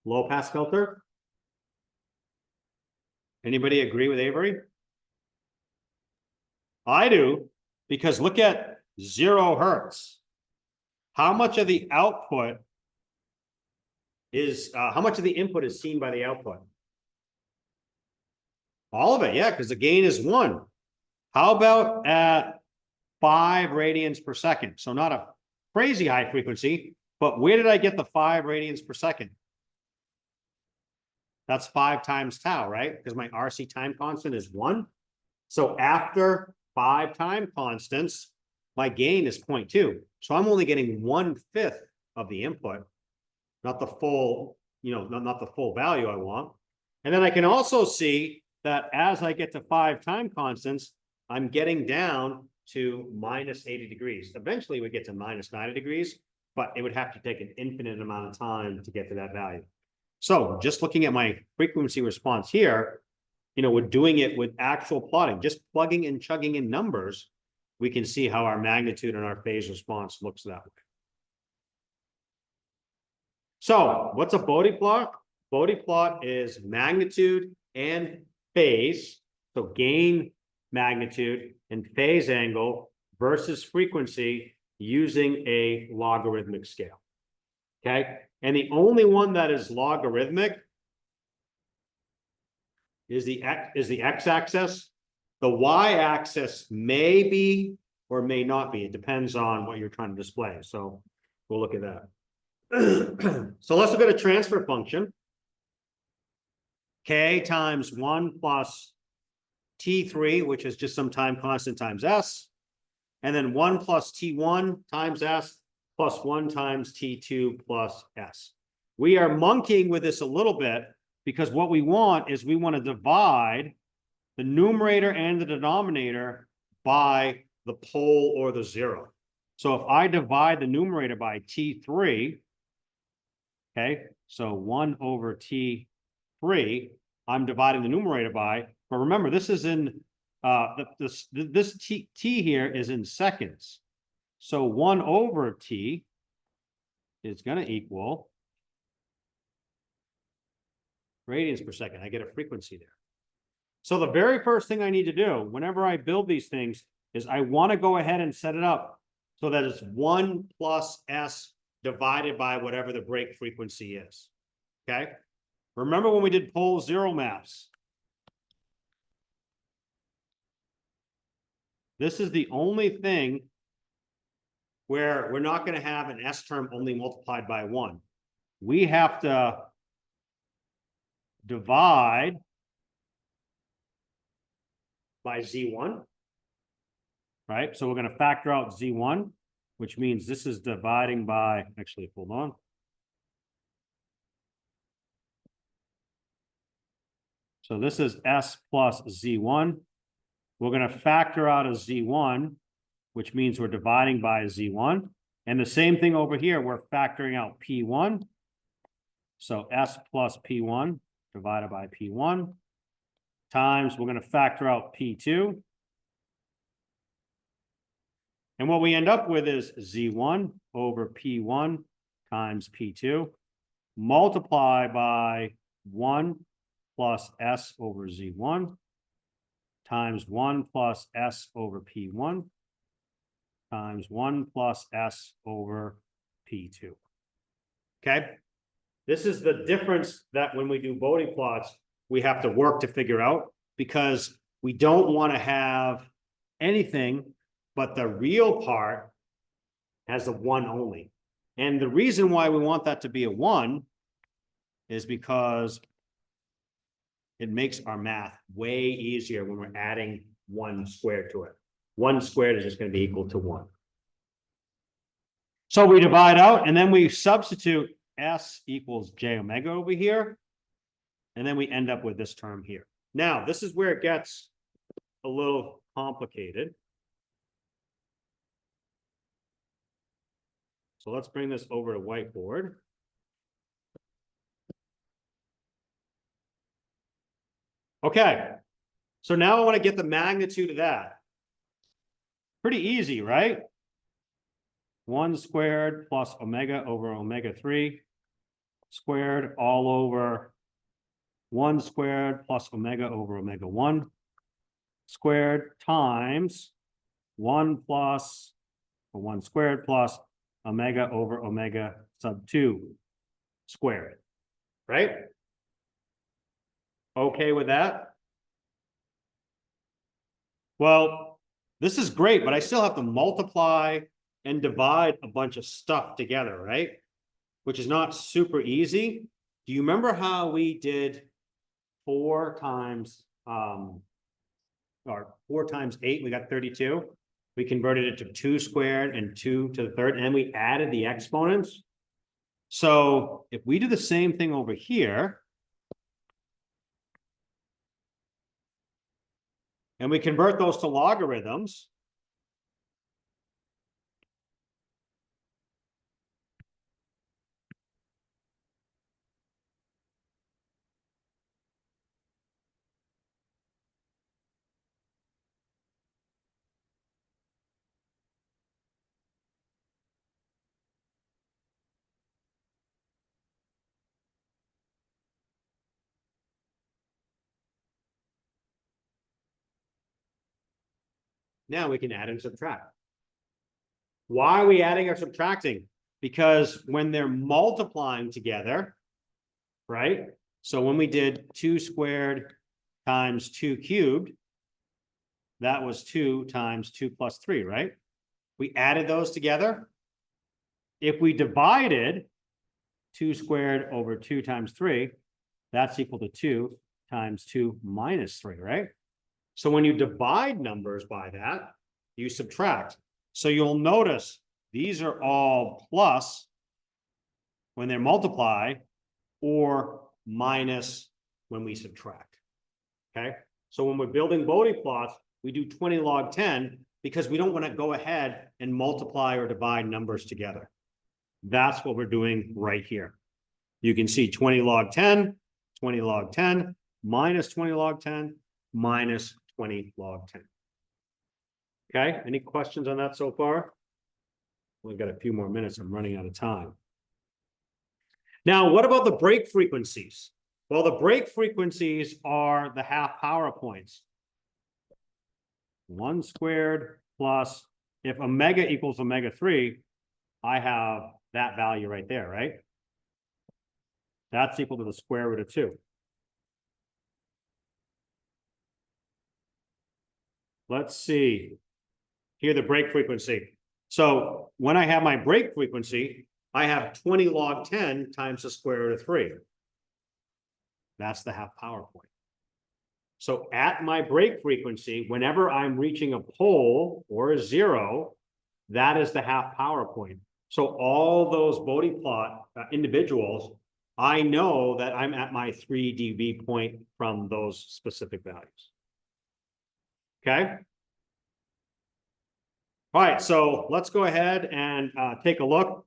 [SPEAKER 2] Low pass filter? Anybody agree with Avery? I do, because look at 0 hertz. How much of the output is, how much of the input is seen by the output? All of it, yeah, because the gain is 1. How about at 5 radians per second? So not a crazy high frequency, but where did I get the 5 radians per second? That's 5 times tau, right? Because my RC time constant is 1. So after 5 time constants, my gain is 0.2. So I'm only getting 1/5 of the input, not the full, not the full value I want. And then I can also see that as I get to 5 time constants, I'm getting down to minus 80 degrees. Eventually we get to minus 90 degrees, but it would have to take an infinite amount of time to get to that value. So just looking at my frequency response here, we're doing it with actual plotting, just plugging and chugging in numbers, we can see how our magnitude and our phase response looks that way. So what's a Bode plot? Bode plot is magnitude and phase, so gain, magnitude, and phase angle versus frequency using a logarithmic scale. Okay, and the only one that is logarithmic is the x-axis. The y-axis may be or may not be. It depends on what you're trying to display. So we'll look at that. So let's look at a transfer function. K times 1 plus T3, which is just some time constant times S. And then 1 plus T1 times S plus 1 times T2 plus S. We are monkeying with this a little bit because what we want is we want to divide the numerator and the denominator by the pole or the zero. So if I divide the numerator by T3, okay, so 1 over T3, I'm dividing the numerator by, but remember, this is in, this T here is in seconds. So 1 over T is going to equal radians per second. I get a frequency there. So the very first thing I need to do whenever I build these things is I want to go ahead and set it up so that it's 1 plus S divided by whatever the break frequency is. Okay. Remember when we did pole zero maps? This is the only thing where we're not going to have an S term only multiplied by 1. We have to divide by Z1, right? So we're going to factor out Z1, which means this is dividing by, actually, hold on. So this is S plus Z1. We're going to factor out a Z1, which means we're dividing by a Z1. And the same thing over here, we're factoring out P1. So S plus P1 divided by P1 times, we're going to factor out P2. And what we end up with is Z1 over P1 times P2 multiply by 1 plus S over Z1 times 1 plus S over P1 times 1 plus S over P2. Okay? This is the difference that when we do Bode plots, we have to work to figure out, because we don't want to have anything but the real part has a 1 only. And the reason why we want that to be a 1 is because it makes our math way easier when we're adding 1 squared to it. 1 squared is just going to be equal to 1. So we divide out and then we substitute S equals J omega over here. And then we end up with this term here. Now, this is where it gets a little complicated. So let's bring this over to whiteboard. Okay, so now I want to get the magnitude of that. Pretty easy, right? 1 squared plus omega over omega 3 squared all over 1 squared plus omega over omega 1 squared times 1 plus, or 1 squared plus omega over omega sub 2 squared, right? Okay with that? Well, this is great, but I still have to multiply and divide a bunch of stuff together, right? Which is not super easy. Do you remember how we did 4 times, or 4 times 8, we got 32. We converted it to 2 squared and 2 to the third, and then we added the exponents. So if we do the same thing over here, and we convert those to logarithms, now we can add and subtract. Why are we adding or subtracting? Because when they're multiplying together, right? So when we did 2 squared times 2 cubed, that was 2 times 2 plus 3, right? We added those together. If we divided 2 squared over 2 times 3, that's equal to 2 times 2 minus 3, right? So when you divide numbers by that, you subtract. So you'll notice these are all plus when they're multiplied, or minus when we subtract. Okay, so when we're building Bodie plots, we do 20 log 10 because we don't want to go ahead and multiply or divide numbers together. That's what we're doing right here. You can see 20 log 10, 20 log 10, minus 20 log 10, minus 20 log 10. Okay, any questions on that so far? We've got a few more minutes. I'm running out of time. Now, what about the break frequencies? Well, the break frequencies are the half power points. 1 squared plus, if omega equals omega 3, I have that value right there, right? That's equal to the square root of 2. Let's see. Here, the break frequency. So when I have my break frequency, I have 20 log 10 times the square root of 3. That's the half power point. So at my break frequency, whenever I'm reaching a pole or a 0, that is the half power point. So all those Bodie plot individuals, I know that I'm at my 3 dB point from those specific values. Okay. All right, so let's go ahead and take a look.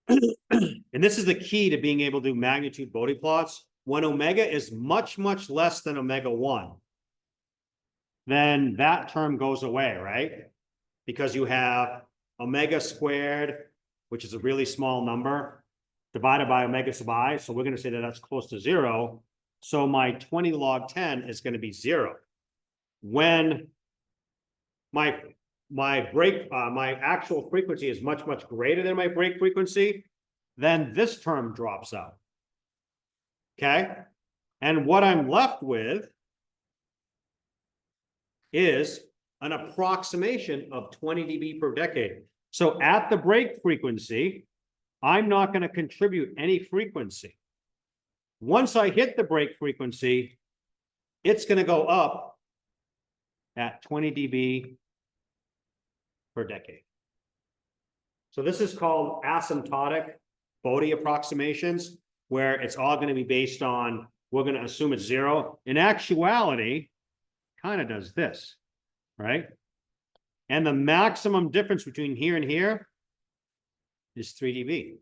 [SPEAKER 2] And this is the key to being able to do magnitude Bodie plots. When omega is much, much less than omega 1, then that term goes away, right? Because you have omega squared, which is a really small number, divided by omega sub I. So we're going to say that that's close to 0. So my 20 log 10 is going to be 0. When my actual frequency is much, much greater than my break frequency, then this term drops out. Okay. And what I'm left with is an approximation of 20 dB per decade. So at the break frequency, I'm not going to contribute any frequency. Once I hit the break frequency, it's going to go up at 20 dB per decade. So this is called asymptotic Bodie approximations, where it's all going to be based on, we're going to assume it's 0. In actuality, kind of does this, right? And the maximum difference between here and here is 3 dB,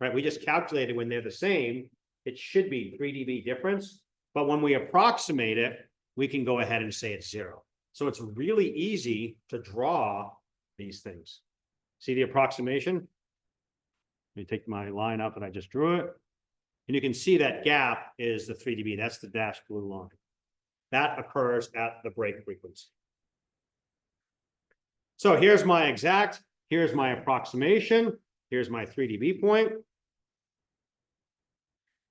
[SPEAKER 2] right? We just calculated when they're the same, it should be 3 dB difference. But when we approximate it, we can go ahead and say it's 0. So it's really easy to draw these things. See the approximation? Let me take my line up and I just drew it. And you can see that gap is the 3 dB. That's the dashed blue line. That occurs at the break frequency. So here's my exact, here's my approximation, here's my 3 dB point.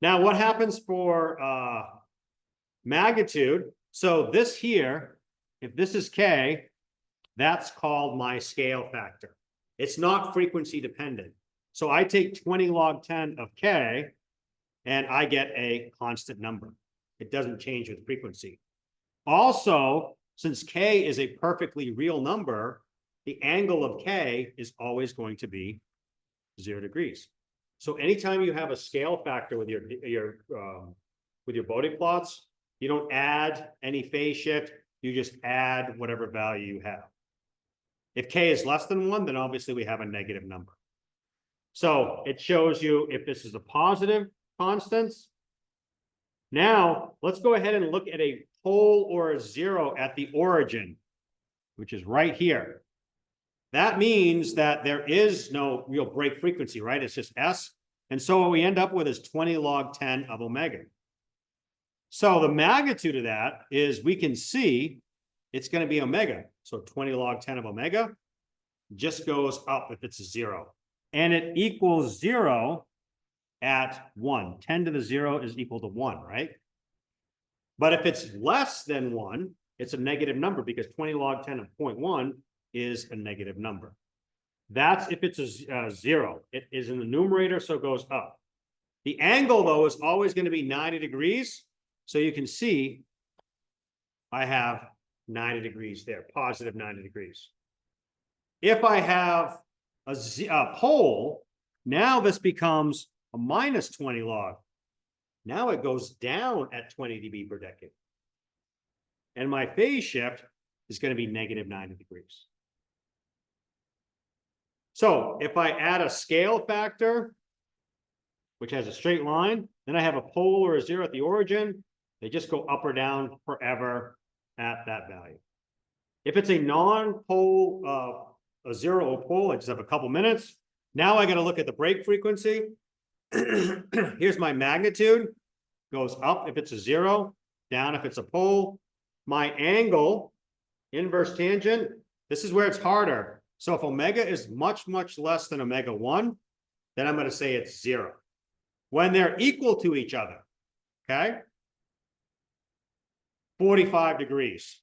[SPEAKER 2] Now what happens for magnitude? So this here, if this is K, that's called my scale factor. It's not frequency dependent. So I take 20 log 10 of K and I get a constant number. It doesn't change with frequency. Also, since K is a perfectly real number, the angle of K is always going to be 0 degrees. So anytime you have a scale factor with your Bodie plots, you don't add any phase shift, you just add whatever value you have. If K is less than 1, then obviously we have a negative number. So it shows you if this is a positive constants. Now let's go ahead and look at a pole or a 0 at the origin, which is right here. That means that there is no real break frequency, right? It's just S. And so what we end up with is 20 log 10 of omega. So the magnitude of that is we can see it's going to be omega. So 20 log 10 of omega just goes up if it's a 0. And it equals 0 at 1. 10 to the 0 is equal to 1, right? But if it's less than 1, it's a negative number because 20 log 10 of 0.1 is a negative number. That's if it's a 0. It is in the numerator, so it goes up. The angle, though, is always going to be 90 degrees. So you can see I have 90 degrees there, positive 90 degrees. If I have a pole, now this becomes a minus 20 log. Now it goes down at 20 dB per decade. And my phase shift is going to be negative 90 degrees. So if I add a scale factor, which has a straight line, then I have a pole or a zero at the origin. They just go up or down forever at that value. If it's a non-pole, a zero or pole, I just have a couple minutes. Now I got to look at the break frequency. Here's my magnitude. Goes up if it's a zero, down if it's a pole. My angle, inverse tangent, this is where it's harder. So if omega is much, much less than omega 1, then I'm going to say it's 0. When they're equal to each other, okay? 45 degrees.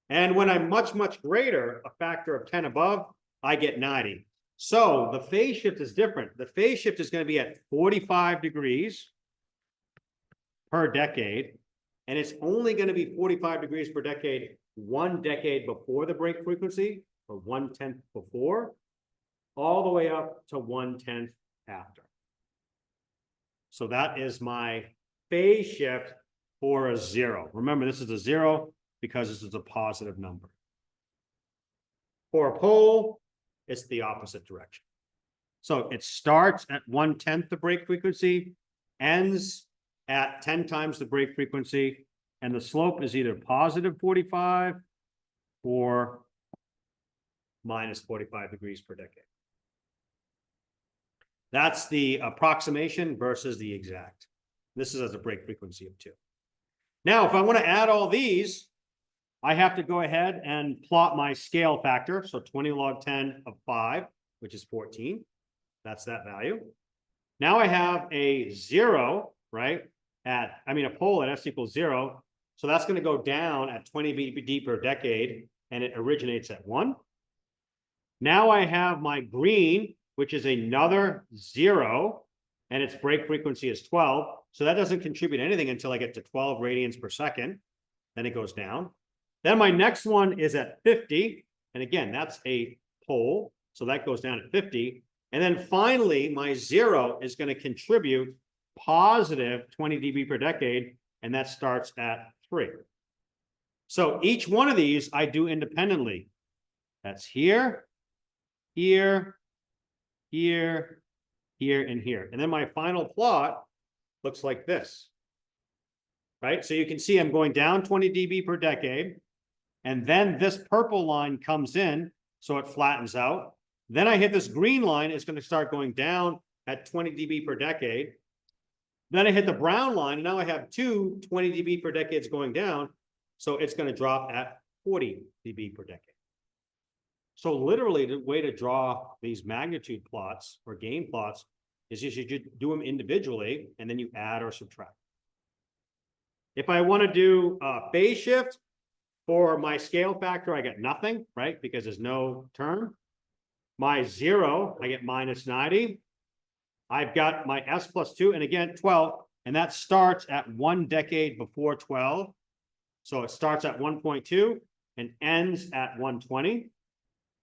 [SPEAKER 2] And when I'm much, much greater, a factor of 10 above, I get 90. So the phase shift is different. The phase shift is going to be at 45 degrees per decade. And it's only going to be 45 degrees per decade, 1 decade before the break frequency, or 1/10 before, all the way up to 1/10 after. So that is my phase shift for a zero. Remember, this is a zero because this is a positive number. For a pole, it's the opposite direction. So it starts at 1/10 the break frequency, ends at 10 times the break frequency, and the slope is either positive 45 or minus 45 degrees per decade. That's the approximation versus the exact. This is as a break frequency of 2. Now, if I want to add all these, I have to go ahead and plot my scale factor. So 20 log 10 of 5, which is 14. That's that value. Now I have a 0, right? A pole at s equals 0. So that's going to go down at 20 dB per decade, and it originates at 1. Now I have my green, which is another 0, and its break frequency is 12. So that doesn't contribute anything until I get to 12 radians per second. Then it goes down. Then my next one is at 50. And again, that's a pole. So that goes down at 50. And then finally, my 0 is going to contribute positive 20 dB per decade. And that starts at 3. So each one of these I do independently. That's here, here, here, here, and here. And then my final plot looks like this, right? So you can see I'm going down 20 dB per decade, and then this purple line comes in, so it flattens out. Then I hit this green line, it's going to start going down at 20 dB per decade. Then I hit the brown line, and now I have 2 20 dB per decades going down, so it's going to drop at 40 dB per decade. So literally, the way to draw these magnitude plots or gain plots is you should do them individually, and then you add or subtract. If I want to do a phase shift for my scale factor, I get nothing, right? Because there's no term. My 0, I get minus 90. I've got my S plus 2, and again, 12, and that starts at 1 decade before 12. So it starts at 1.2 and ends at 120.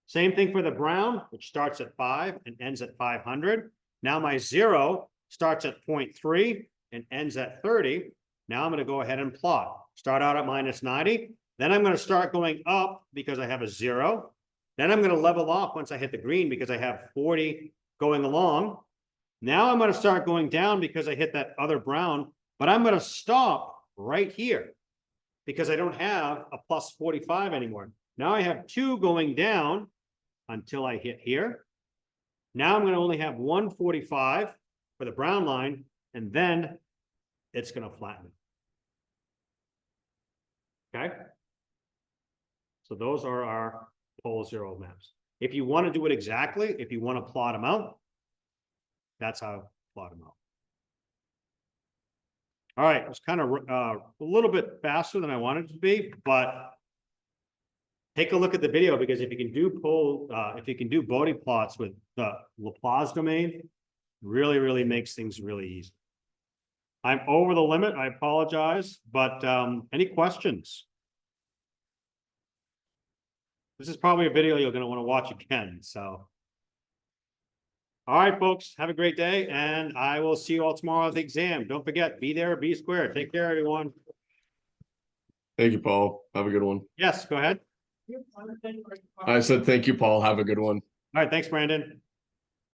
[SPEAKER 2] Same thing for the brown, which starts at 5 and ends at 500. Now my 0 starts at 0.3 and ends at 30. Now I'm going to go ahead and plot. Start out at minus 90. Then I'm going to start going up because I have a 0. Then I'm going to level off once I hit the green because I have 40 going along. Now I'm going to start going down because I hit that other brown, but I'm going to stop right here because I don't have a plus 45 anymore. Now I have 2 going down until I hit here. Now I'm going to only have 145 for the brown line, and then it's going to flatten. Okay. So those are our pole 0 maps. If you want to do it exactly, if you want to plot them out, that's how to plot them out. All right, it was kind of a little bit faster than I wanted it to be, but take a look at the video, because if you can do Bode plots with the Laplace domain, really makes things really easy. I'm over the limit, I apologize, but any questions? This is probably a video you're going to want to watch again, so. All right, folks, have a great day, and I will see you all tomorrow at the exam. Don't forget, be there, be square. Take care, everyone.
[SPEAKER 5] Thank you, Paul. Have a good one.
[SPEAKER 2] Yes, go ahead.
[SPEAKER 5] I said, thank you, Paul. Have a good one.
[SPEAKER 2] All right, thanks, Brandon.